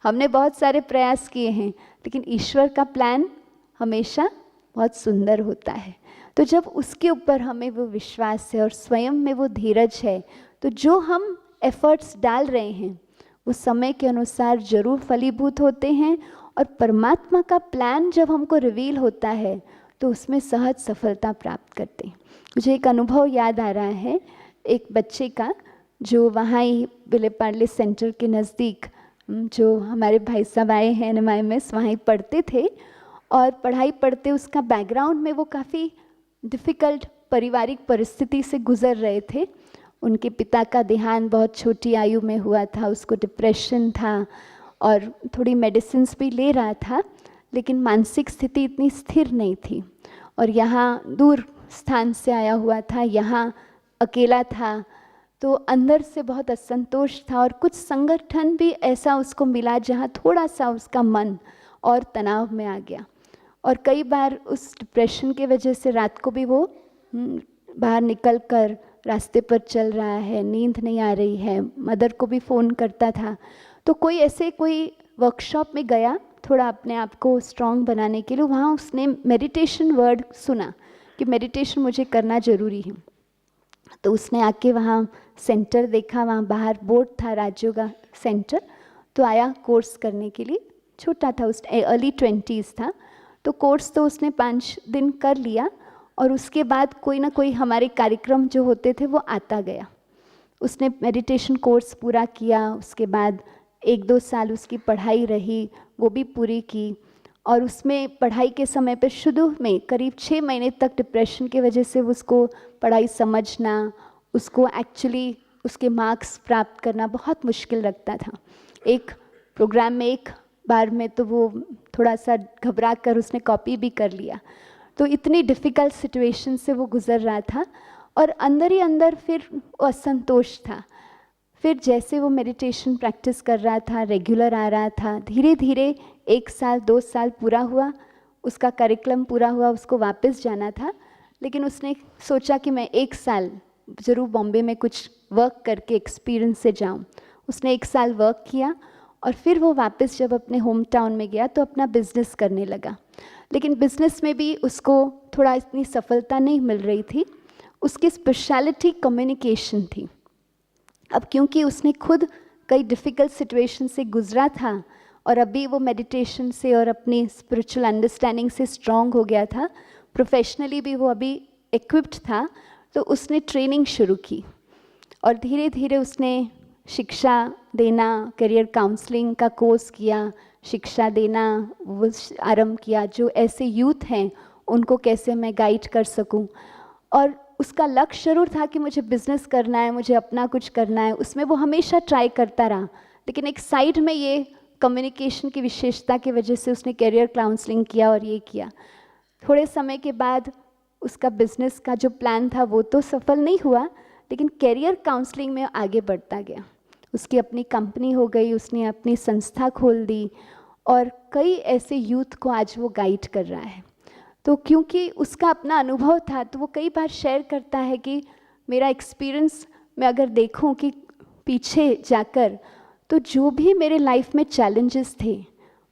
हमने बहुत सारे प्रयास किए हैं, लेकिन ईश्वर का प्लान हमेशा बहुत सुंदर होता है। तो जब उसके ऊपर हमें वो विश्वास है और स्वयं में वो धीरज है, तो जो हम एफर्ट्स डाल रहे हैं वो समय के अनुसार जरूर फलीभूत होते हैं। और परमात्मा का प्लान जब हमको रिवील होता है तो उसमें सहज सफलता प्राप्त करते हैं। मुझे एक अनुभव याद आ रहा है, एक बच्चे का, जो वहाँ ही विलेपार्ले सेंटर के नज़दीक, जो हमारे भाई साहब आए हैं NMIMS, वहाँ ही पढ़ते थे। और पढ़ाई पढ़ते उसका बैकग्राउंड में वो काफ़ी डिफ़िकल्ट पारिवारिक परिस्थिति से गुज़र रहे थे। उनके पिता का देहांत बहुत छोटी आयु में हुआ था, उसको डिप्रेशन था और थोड़ी मेडिसिन्स भी ले रहा था, लेकिन मानसिक स्थिति इतनी स्थिर नहीं थी। और यहाँ दूर स्थान से आया हुआ था, यहाँ अकेला था, तो अंदर से बहुत असंतोष था। और कुछ संगठन भी ऐसा उसको मिला जहाँ थोड़ा सा उसका मन और तनाव में आ गया। और कई बार उस डिप्रेशन के वजह से रात को भी वो बाहर निकल कर रास्ते पर चल रहा है, नींद नहीं आ रही है, मदर को भी फ़ोन करता था। तो कोई वर्कशॉप में गया थोड़ा अपने आप को स्ट्रॉन्ग बनाने के लिए, वहाँ उसने मेडिटेशन वर्ड सुना कि मेडिटेशन मुझे करना ज़रूरी है। तो उसने आके वहाँ सेंटर देखा, वहाँ बाहर बोर्ड था राजयोगा सेंटर, तो आया कोर्स करने के लिए। छोटा था, उस अर्ली 20s था। तो कोर्स तो उसने 5 दिन कर लिया और उसके बाद कोई ना कोई हमारे कार्यक्रम जो होते थे वो आता गया। उसने मेडिटेशन कोर्स पूरा किया, उसके बाद 1-2 साल उसकी पढ़ाई रही, वो भी पूरी की। और उसमें पढ़ाई के समय पर शुरू में करीब 6 महीने तक डिप्रेशन की वजह से उसको पढ़ाई समझना, उसको एक्चुअली उसके मार्क्स प्राप्त करना बहुत मुश्किल लगता था। एक प्रोग्राम में एक बार में तो वो थोड़ा सा घबरा कर उसने कॉपी भी कर लिया। तो इतनी डिफ़िकल्ट सिचुएशन से वो गुज़र रहा था और अंदर ही अंदर फिर असंतोष था। फिर जैसे वो मेडिटेशन प्रैक्टिस कर रहा था, रेगुलर आ रहा था, धीरे धीरे 1 साल 2 साल पूरा हुआ, उसका करिकुलम पूरा हुआ, उसको वापस जाना था। लेकिन उसने सोचा कि मैं 1 साल ज़रूर बॉम्बे में कुछ वर्क करके एक्सपीरियंस से जाऊं। उसने 1 साल वर्क किया और फिर वो वापस जब अपने होम टाउन में गया तो अपना बिजनेस करने लगा। लेकिन बिजनेस में भी उसको थोड़ा इतनी सफलता नहीं मिल रही थी। उसकी स्पेशलिटी कम्युनिकेशन थी। अब क्योंकि उसने खुद कई डिफ़िकल्ट सिचुएशन से गुजरा था और अभी वो मेडिटेशन से और अपनी स्पिरिचुअल अंडरस्टैंडिंग से स्ट्रांग हो गया था, प्रोफेशनली भी वो अभी इक्विप्ड था, तो उसने ट्रेनिंग शुरू की और धीरे धीरे उसने शिक्षा देना, करियर काउंसलिंग का कोर्स किया, शिक्षा देना वो आरंभ किया। जो ऐसे यूथ हैं उनको कैसे मैं गाइड कर सकूं। और उसका लक्ष्य जरूर था कि मुझे बिज़नेस करना है, मुझे अपना कुछ करना है, उसमें वो हमेशा ट्राई करता रहा। लेकिन एक साइड में ये कम्युनिकेशन की विशेषता की वजह से उसने करियर काउंसलिंग किया और ये किया। थोड़े समय के बाद उसका बिज़नेस का जो प्लान था वो तो सफल नहीं हुआ, लेकिन करियर काउंसलिंग में आगे बढ़ता गया। उसकी अपनी कंपनी हो गई, उसने अपनी संस्था खोल दी और कई ऐसे यूथ को आज वो गाइड कर रहा है। तो क्योंकि उसका अपना अनुभव था तो वो कई बार शेयर करता है कि मेरा एक्सपीरियंस मैं अगर देखूं कि पीछे जाकर, तो जो भी मेरे लाइफ में चैलेंजेस थे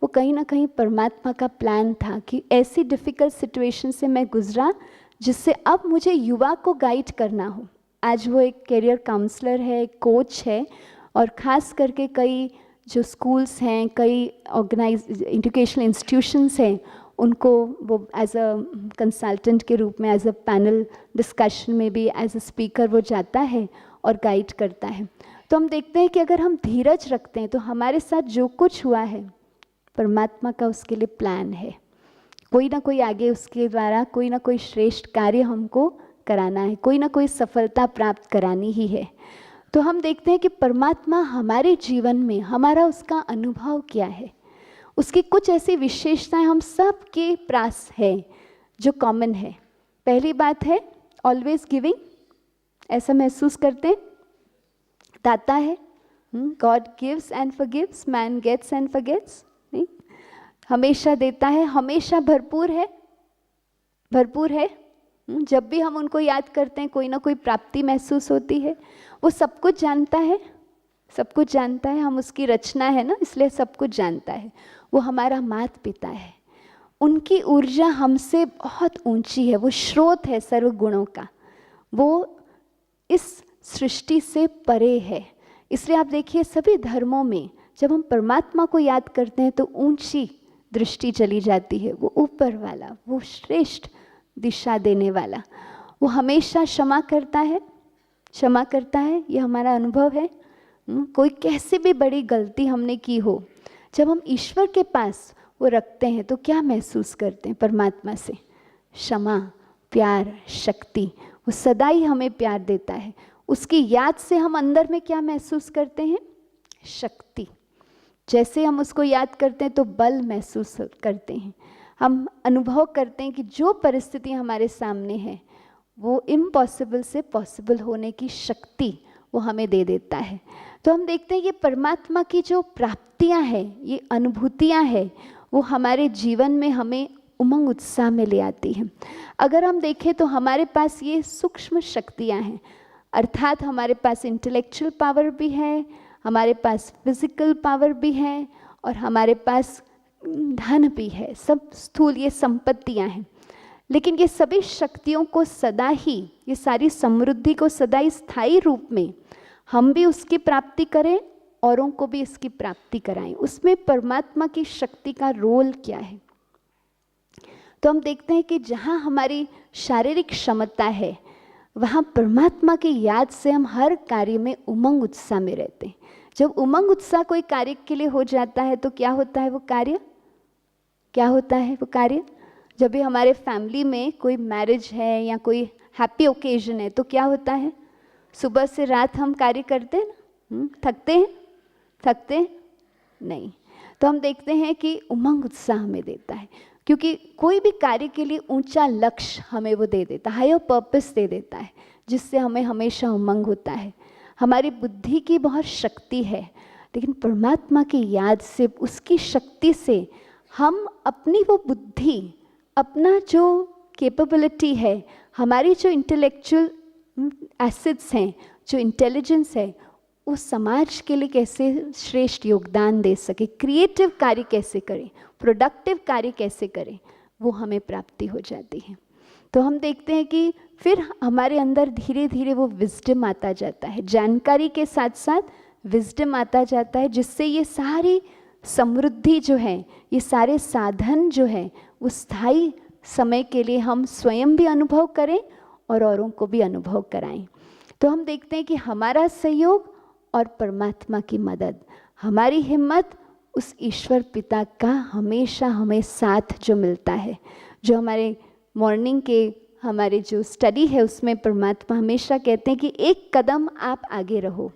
वो कहीं ना कहीं परमात्मा का प्लान था कि ऐसी डिफ़िकल्ट सिचुएशन से मैं गुजरा जिससे अब मुझे युवा को गाइड करना हो। आज वो एक करियर काउंसलर है, कोच है और ख़ास करके कई जो स्कूल्स हैं, कई ऑर्गेनाइज एजुकेशनल इंस्टीट्यूशंस हैं, उनको वो एज अ कंसल्टेंट के रूप में, एज अ पैनल डिस्कशन में भी एज अ स्पीकर वो जाता है और गाइड करता है। तो हम देखते हैं कि अगर हम धीरज रखते हैं तो हमारे साथ जो कुछ हुआ है परमात्मा का उसके लिए प्लान है। कोई ना कोई आगे उसके द्वारा कोई ना कोई श्रेष्ठ कार्य हमको कराना है, कोई ना कोई सफलता प्राप्त करानी ही है। तो हम देखते हैं कि परमात्मा हमारे जीवन में, हमारा उसका अनुभव क्या है, उसकी कुछ ऐसी विशेषताएं हम सब के पास है जो कॉमन है। पहली बात है ऑलवेज गिविंग, ऐसा महसूस करते हैं, दाता है। God gives and forgives, man gets and forgets. नहीं, हमेशा देता है, हमेशा भरपूर है, भरपूर है। जब भी हम उनको याद करते हैं कोई ना कोई प्राप्ति महसूस होती है। वो सब कुछ जानता है, सब कुछ जानता है, हम उसकी रचना है ना, इसलिए सब कुछ जानता है। वो हमारा माता पिता है, उनकी ऊर्जा हमसे बहुत ऊंची है, वो स्रोत है सर्व गुणों का, वो इस सृष्टि से परे है। इसलिए आप देखिए सभी धर्मों में जब हम परमात्मा को याद करते हैं तो ऊंची दृष्टि चली जाती है। वो ऊपर वाला, वो श्रेष्ठ दिशा देने वाला, वो हमेशा क्षमा करता है, क्षमा करता है, ये हमारा अनुभव है। कोई कैसे भी बड़ी गलती हमने की हो, जब हम ईश्वर के पास वो रखते हैं तो क्या महसूस करते हैं परमात्मा से? क्षमा, प्यार, शक्ति। वो सदा ही हमें प्यार देता है। उसकी याद से हम अंदर में क्या महसूस करते हैं? शक्ति। जैसे हम उसको याद करते हैं तो बल महसूस करते हैं। हम अनुभव करते हैं कि जो परिस्थिति हमारे सामने है वो इम्पॉसिबल से पॉसिबल होने की शक्ति वो हमें दे देता है। तो हम देखते हैं ये परमात्मा की जो प्राप्तियां हैं, ये अनुभूतियां हैं, वो हमारे जीवन में हमें उमंग उत्साह में ले आती हैं। अगर हम देखें तो हमारे पास ये सूक्ष्म शक्तियां हैं, अर्थात हमारे पास इंटेलेक्चुअल पावर भी है, हमारे पास फिजिकल पावर भी है और हमारे पास धन भी है। सब स्थूल ये संपत्तियां हैं। लेकिन ये सभी शक्तियों को सदा ही, ये सारी समृद्धि को सदा ही स्थायी रूप में हम भी उसकी प्राप्ति करें, औरों को भी इसकी प्राप्ति कराएं। उसमें परमात्मा की शक्ति का रोल क्या है? तो हम देखते हैं कि जहाँ हमारी शारीरिक क्षमता है वहाँ परमात्मा की याद से हम हर कार्य में उमंग उत्साह में रहते हैं। जब उमंग उत्साह कोई कार्य के लिए हो जाता है तो क्या होता है वो कार्य? क्या होता है वो कार्य? जब भी हमारे फैमिली में कोई मैरिज है या कोई हैप्पी ओकेजन है तो क्या होता है? सुबह से रात हम कार्य करते हैं ना, थकते हैं? थकते हैं नहीं। तो हम देखते हैं कि उमंग उत्साह हमें देता है, क्योंकि कोई भी कार्य के लिए ऊंचा लक्ष्य हमें वो दे देता है, हायर पर्पस दे देता है, जिससे हमें हमेशा उमंग होता है। हमारी बुद्धि की बहुत शक्ति है, लेकिन परमात्मा की याद से, उसकी शक्ति से हम अपनी वो बुद्धि, अपना जो कैपेबिलिटी है, हमारी जो इंटेलेक्चुअल एसेट्स हैं, जो इंटेलिजेंस है, उस समाज के लिए कैसे श्रेष्ठ योगदान दे सके, क्रिएटिव कार्य कैसे करें, प्रोडक्टिव कार्य कैसे करें, वो हमें प्राप्ति हो जाती है। तो हम देखते हैं कि फिर हमारे अंदर धीरे धीरे वो विजडम आता जाता है, जानकारी के साथ साथ विजडम आता जाता है, जिससे ये सारी समृद्धि जो है, ये सारे साधन जो है, वो स्थायी समय के लिए हम स्वयं भी अनुभव करें और औरों को भी अनुभव कराएं। तो हम देखते हैं कि हमारा सहयोग और परमात्मा की मदद, हमारी हिम्मत उस ईश्वर पिता का हमेशा हमें साथ जो मिलता है, जो हमारे मॉर्निंग के हमारे जो स्टडी है उसमें परमात्मा हमेशा कहते हैं कि एक कदम आप आगे रहो,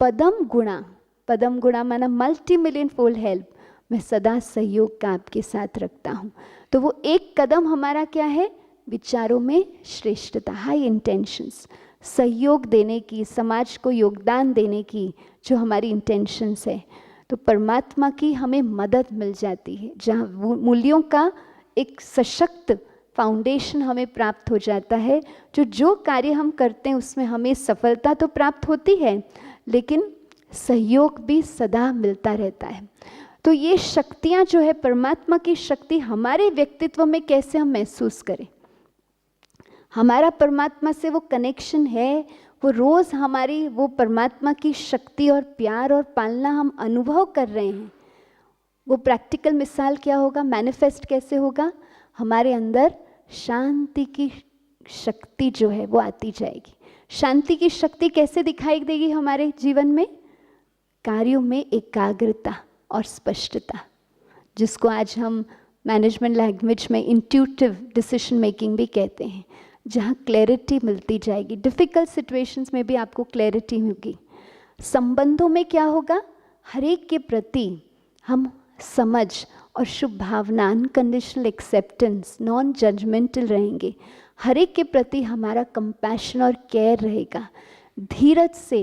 पदम गुणा माना मल्टी मिलियन फोल्ड हेल्प, मैं सदा सहयोग का आपके साथ रखता हूँ। तो वो एक कदम हमारा क्या है? विचारों में श्रेष्ठता, हाई इंटेंशंस, सहयोग देने की, समाज को योगदान देने की जो हमारी इंटेंशंस है, तो परमात्मा की हमें मदद मिल जाती है, जहाँ मूल्यों का एक सशक्त फाउंडेशन हमें प्राप्त हो जाता है। जो कार्य हम करते हैं उसमें हमें सफलता तो प्राप्त होती है, लेकिन सहयोग भी सदा मिलता रहता है। तो ये शक्तियाँ जो है, परमात्मा की शक्ति हमारे व्यक्तित्व में कैसे हम महसूस करें, हमारा परमात्मा से वो कनेक्शन है, वो रोज़ हमारी वो परमात्मा की शक्ति और प्यार और पालना हम अनुभव कर रहे हैं। वो प्रैक्टिकल मिसाल क्या होगा, मैनिफेस्ट कैसे होगा? हमारे अंदर शांति की शक्ति जो है वो आती जाएगी। शांति की शक्ति कैसे दिखाई देगी हमारे जीवन में? कार्यों में एकाग्रता और स्पष्टता, जिसको आज हम मैनेजमेंट लैंग्वेज में इंट्यूटिव डिसीजन मेकिंग भी कहते हैं, जहाँ क्लैरिटी मिलती जाएगी। डिफ़िकल्ट सिचुएशंस में भी आपको क्लैरिटी होगी। संबंधों में क्या होगा? हर एक के प्रति हम समझ और शुभ भावना, अनकंडीशनल एक्सेप्टेंस, नॉन जजमेंटल रहेंगे। हर एक के प्रति हमारा कंपैशन और केयर रहेगा। धीरज से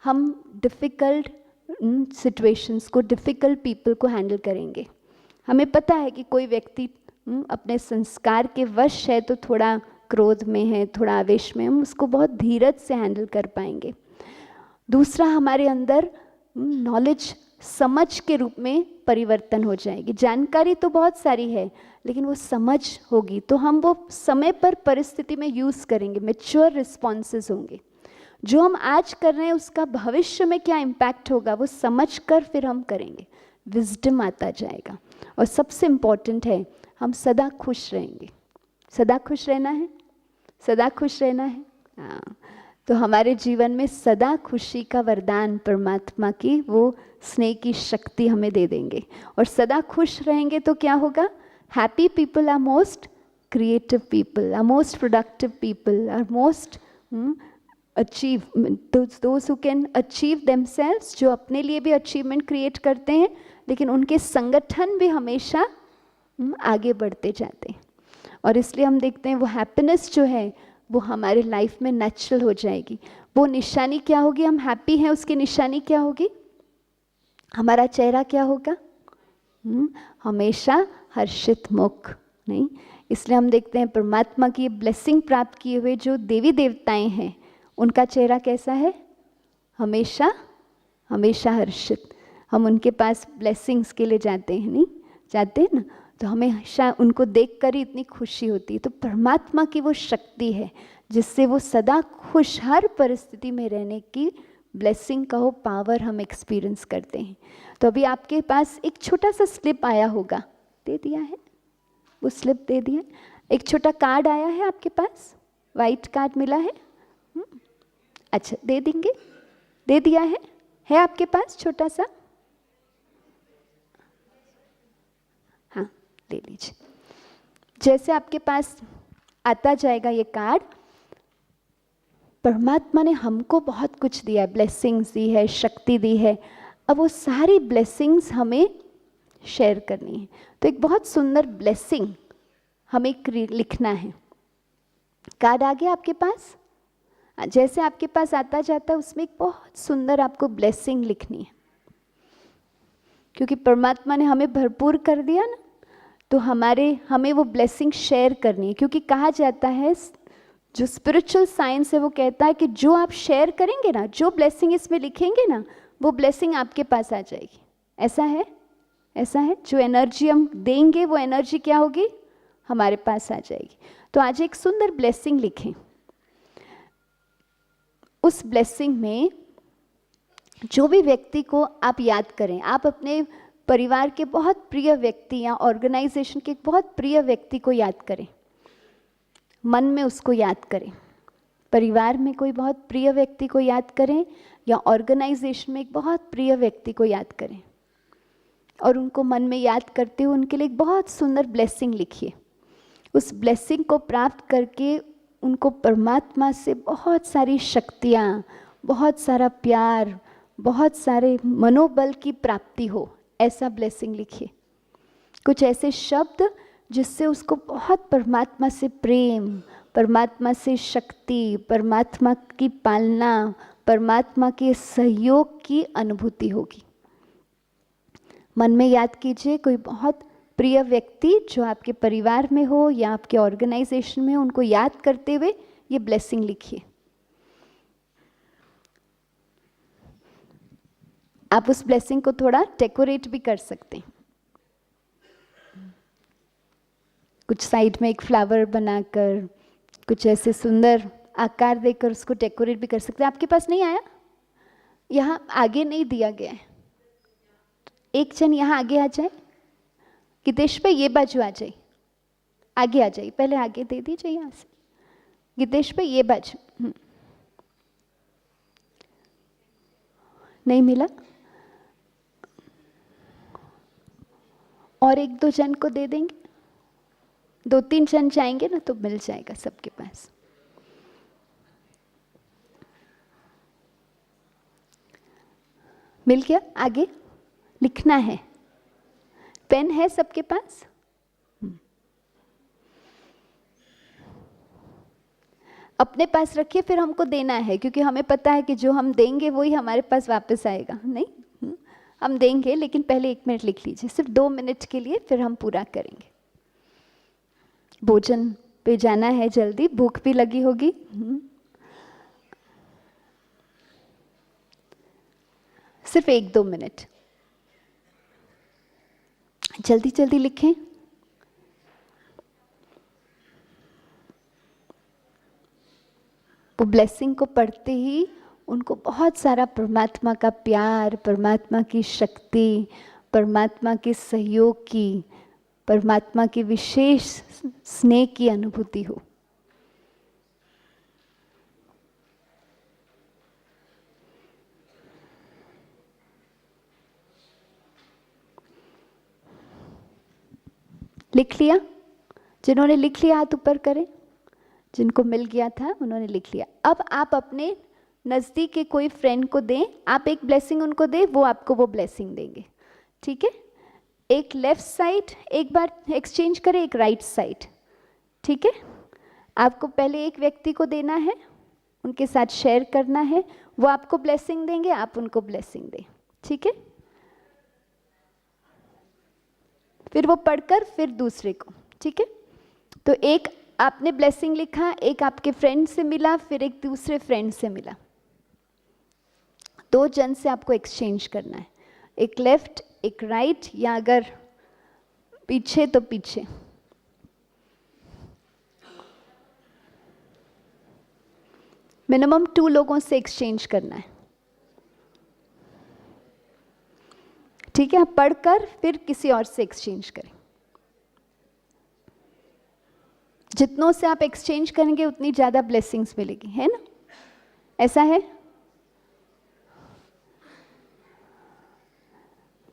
हम डिफ़िकल्ट सिचुएशंस को, डिफ़िकल्ट पीपल को हैंडल करेंगे। हमें पता है कि कोई व्यक्ति अपने संस्कार के वश है तो थोड़ा क्रोध में है, थोड़ा आवेश में, हम उसको बहुत धीरज से हैंडल कर पाएंगे। दूसरा, हमारे अंदर नॉलेज, समझ के रूप में परिवर्तन हो जाएगी। जानकारी तो बहुत सारी है, लेकिन वो समझ होगी तो हम वो समय पर परिस्थिति में यूज़ करेंगे, मैच्योर रिस्पॉन्सेज होंगे। जो हम आज कर रहे हैं उसका भविष्य में क्या इम्पैक्ट होगा, वो समझ कर फिर हम करेंगे। विजडम आता जाएगा। और सबसे इम्पॉर्टेंट है, हम सदा खुश रहेंगे। सदा खुश रहना है, सदा खुश रहना है। हाँ, तो हमारे जीवन में सदा खुशी का वरदान परमात्मा की वो स्नेह की शक्ति हमें दे देंगे। और सदा खुश रहेंगे तो क्या होगा? Happy people are most creative people, are most productive people, are most achieve, those who can achieve themselves, जो अपने लिए भी अचीवमेंट क्रिएट करते हैं, लेकिन उनके संगठन भी हमेशा आगे बढ़ते जाते हैं। और इसलिए हम देखते हैं वो हैप्पीनेस जो है वो हमारे लाइफ में नेचुरल हो जाएगी। वो निशानी क्या होगी? हम हैप्पी हैं, उसकी निशानी क्या होगी? हमारा चेहरा क्या होगा? हमेशा हर्षित मुख। नहीं, इसलिए हम देखते हैं परमात्मा की ब्लेसिंग प्राप्त किए हुए जो देवी देवताएं हैं, उनका चेहरा कैसा है? हमेशा हमेशा हर्षित। हम उनके पास ब्लेसिंग्स के लिए जाते हैं, नहीं जाते हैं ना, तो हमेशा उनको देखकर ही इतनी खुशी होती है। तो परमात्मा की वो शक्ति है जिससे वो सदा खुश, हर परिस्थिति में रहने की ब्लेसिंग का वो पावर हम एक्सपीरियंस करते हैं। तो अभी आपके पास एक छोटा सा स्लिप आया होगा, दे दिया है? वो स्लिप दे दिया। एक छोटा कार्ड आया है आपके पास, वाइट कार्ड मिला है। अच्छा, दे देंगे? दे दिया है आपके पास छोटा सा? हाँ, ले लीजिए। जैसे आपके पास आता जाएगा ये कार्ड, परमात्मा ने हमको बहुत कुछ दिया है, ब्लेसिंग्स दी है, शक्ति दी है। अब वो सारी ब्लेसिंग्स हमें शेयर करनी है। तो एक बहुत सुंदर ब्लेसिंग हमें लिखना है। कार्ड आ गया आपके पास? जैसे आपके पास आता जाता है उसमें एक बहुत सुंदर आपको ब्लेसिंग लिखनी है, क्योंकि परमात्मा ने हमें भरपूर कर दिया ना, तो हमें वो ब्लेसिंग शेयर करनी है। क्योंकि कहा जाता है, जो स्पिरिचुअल साइंस है वो कहता है कि जो आप शेयर करेंगे ना, जो ब्लेसिंग इसमें लिखेंगे ना, वो ब्लेसिंग आपके पास आ जाएगी। ऐसा है, ऐसा है। जो एनर्जी हम देंगे वो एनर्जी क्या होगी, हमारे पास आ जाएगी। तो आज एक सुंदर ब्लेसिंग लिखें। उस ब्लेसिंग में जो भी व्यक्ति को आप याद करें, आप अपने परिवार के बहुत प्रिय व्यक्ति या ऑर्गेनाइजेशन के बहुत प्रिय व्यक्ति को याद करें, मन में उसको याद करें। परिवार में कोई बहुत प्रिय व्यक्ति को याद करें या ऑर्गेनाइजेशन में एक बहुत प्रिय व्यक्ति को याद करें, और उनको मन में याद करते हुए उनके लिए एक बहुत सुंदर ब्लेसिंग लिखिए। उस ब्लेसिंग को प्राप्त करके उनको परमात्मा से बहुत सारी शक्तियाँ, बहुत सारा प्यार, बहुत सारे मनोबल की प्राप्ति हो, ऐसा ब्लेसिंग लिखिए। कुछ ऐसे शब्द जिससे उसको बहुत परमात्मा से प्रेम, परमात्मा से शक्ति, परमात्मा की पालना, परमात्मा के सहयोग की अनुभूति होगी। मन में याद कीजिए कोई बहुत प्रिय व्यक्ति जो आपके परिवार में हो या आपके ऑर्गेनाइजेशन में हो, उनको याद करते हुए ये ब्लेसिंग लिखिए। आप उस ब्लेसिंग को थोड़ा डेकोरेट भी कर सकते हैं। कुछ साइड में एक फ्लावर बनाकर, कुछ ऐसे सुंदर आकार देकर उसको डेकोरेट भी कर सकते हैं। आपके पास नहीं आया? यहाँ आगे नहीं दिया गया है। एक जन यहाँ आगे आ जाए, गीतेश पे ये बाजू आ जाए, आगे आ जाइए, पहले आगे दे दीजिए यहाँ से। गीतेश पे ये बाजू नहीं मिला, और एक दो जन को दे देंगे, 2-3 जन जाएंगे ना तो मिल जाएगा सबके पास। मिल गया? आगे लिखना है। पेन है सबके पास? अपने पास रखिए, फिर हमको देना है, क्योंकि हमें पता है कि जो हम देंगे वही हमारे पास वापस आएगा। नहीं, हम देंगे, लेकिन पहले 1 मिनट लिख लीजिए, सिर्फ 2 मिनट के लिए, फिर हम पूरा करेंगे। भोजन पे जाना है जल्दी, भूख भी लगी होगी। सिर्फ 1-2 मिनट, जल्दी जल्दी लिखें। वो ब्लेसिंग को पढ़ते ही उनको बहुत सारा परमात्मा का प्यार, परमात्मा की शक्ति, परमात्मा के सहयोग की, परमात्मा के विशेष स्नेह की अनुभूति हो। लिख लिया? जिन्होंने लिख लिया हाथ ऊपर करें। जिनको मिल गया था उन्होंने लिख लिया। अब आप अपने नज़दीक के कोई फ्रेंड को दें, आप एक ब्लेसिंग उनको दें, वो आपको वो ब्लेसिंग देंगे। ठीक है? एक लेफ्ट साइड एक बार एक्सचेंज करें, एक राइट साइड। ठीक है? आपको पहले एक व्यक्ति को देना है, उनके साथ शेयर करना है, वो आपको ब्लेसिंग देंगे, आप उनको ब्लेसिंग दें। ठीक है? फिर वो पढ़कर फिर दूसरे को। ठीक है? तो एक आपने ब्लेसिंग लिखा, एक आपके फ्रेंड से मिला, फिर एक दूसरे फ्रेंड से मिला। 2 जन से आपको एक्सचेंज करना है, एक लेफ्ट एक राइट, या अगर पीछे तो पीछे। मिनिमम 2 लोगों से एक्सचेंज करना है। ठीक है? आप पढ़कर फिर किसी और से एक्सचेंज करें। जितनों से आप एक्सचेंज करेंगे उतनी ज़्यादा ब्लेसिंग्स मिलेगी, है ना? ऐसा है?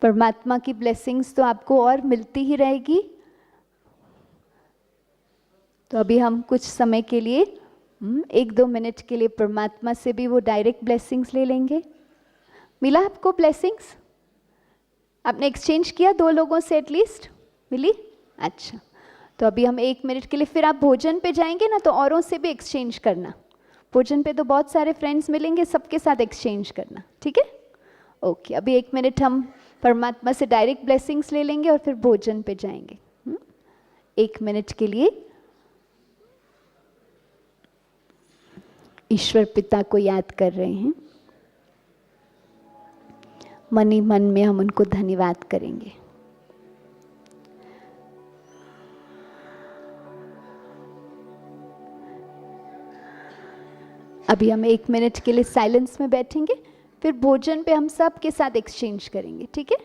परमात्मा की ब्लेसिंग्स तो आपको और मिलती ही रहेगी। तो अभी हम कुछ समय के लिए 1-2 मिनट के लिए परमात्मा से भी वो डायरेक्ट ब्लेसिंग्स ले लेंगे। मिला आपको ब्लेसिंग्स? आपने एक्सचेंज किया 2 लोगों से एटलीस्ट? मिली? अच्छा, तो अभी हम 1 मिनट के लिए, फिर आप भोजन पे जाएंगे ना तो औरों से भी एक्सचेंज करना। भोजन पे तो बहुत सारे फ्रेंड्स मिलेंगे, सबके साथ एक्सचेंज करना, ठीक है? ओके, अभी 1 मिनट हम परमात्मा से डायरेक्ट ब्लेसिंग्स ले लेंगे और फिर भोजन पे जाएंगे। 1 मिनट के लिए ईश्वर पिता को याद कर रहे हैं। मन ही मन में हम उनको धन्यवाद करेंगे। अभी हम 1 मिनट के लिए साइलेंस में बैठेंगे, फिर भोजन पे हम सब के साथ एक्सचेंज करेंगे, ठीक है?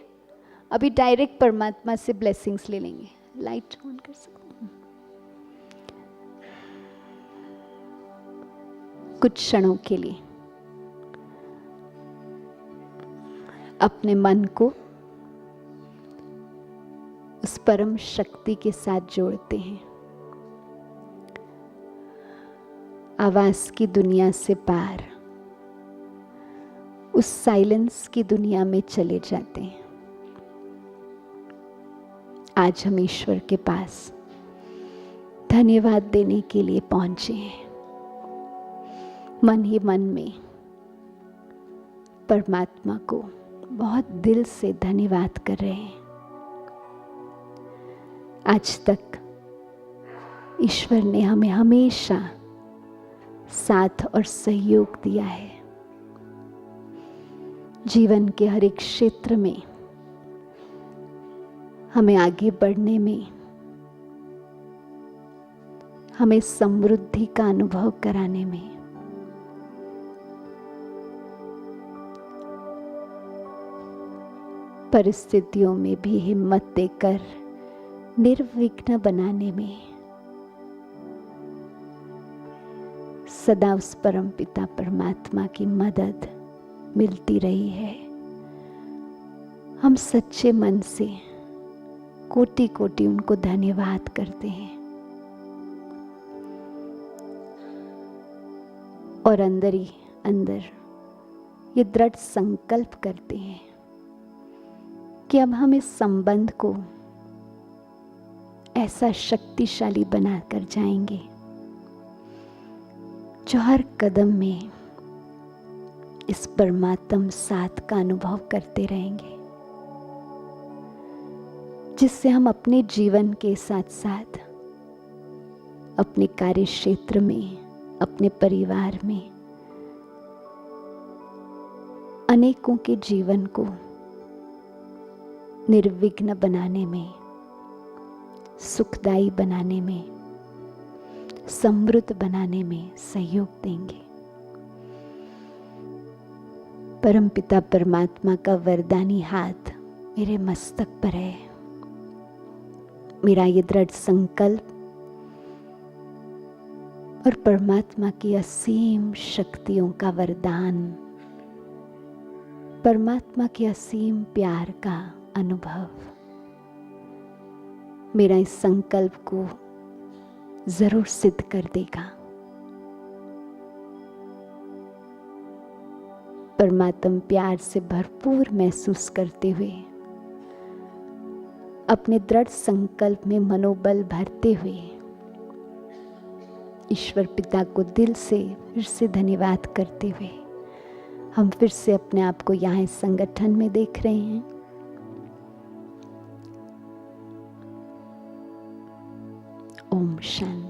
अभी डायरेक्ट परमात्मा से ब्लेसिंग्स ले लेंगे। लाइट ऑन कर सकते हैं? कुछ क्षणों के लिए अपने मन को उस परम शक्ति के साथ जोड़ते हैं। आवाज की दुनिया से पार उस साइलेंस की दुनिया में चले जाते हैं। आज हम ईश्वर के पास धन्यवाद देने के लिए पहुंचे हैं। मन ही मन में परमात्मा को बहुत दिल से धन्यवाद कर रहे हैं। आज तक ईश्वर ने हमें हमेशा साथ और सहयोग दिया है। जीवन के हर एक क्षेत्र में हमें आगे बढ़ने में, हमें समृद्धि का अनुभव कराने में परिस्थितियों में भी हिम्मत देकर निर्विघ्न बनाने में सदा उस परम पिता परमात्मा की मदद मिलती रही है। हम सच्चे मन से कोटि कोटि उनको धन्यवाद करते हैं और अंदर ही अंदर ये दृढ़ संकल्प करते हैं कि अब हम इस संबंध को ऐसा शक्तिशाली बनाकर जाएंगे जो हर कदम में इस परमात्म साथ का अनुभव करते रहेंगे, जिससे हम अपने जीवन के साथ साथ अपने कार्य क्षेत्र में, अपने परिवार में अनेकों के जीवन को निर्विघ्न बनाने में, सुखदायी बनाने में, समृद्ध बनाने में सहयोग देंगे। परमपिता परमात्मा का वरदानी हाथ मेरे मस्तक पर है। मेरा ये दृढ़ संकल्प और परमात्मा की असीम शक्तियों का वरदान, परमात्मा के असीम प्यार का अनुभव मेरा इस संकल्प को जरूर सिद्ध कर देगा। परमात्म प्यार से भरपूर महसूस करते हुए, अपने दृढ़ संकल्प में मनोबल भरते हुए ईश्वर पिता को दिल से फिर से धन्यवाद करते हुए हम फिर से अपने आप को यहाँ इस संगठन में देख रहे हैं। ओम शांति।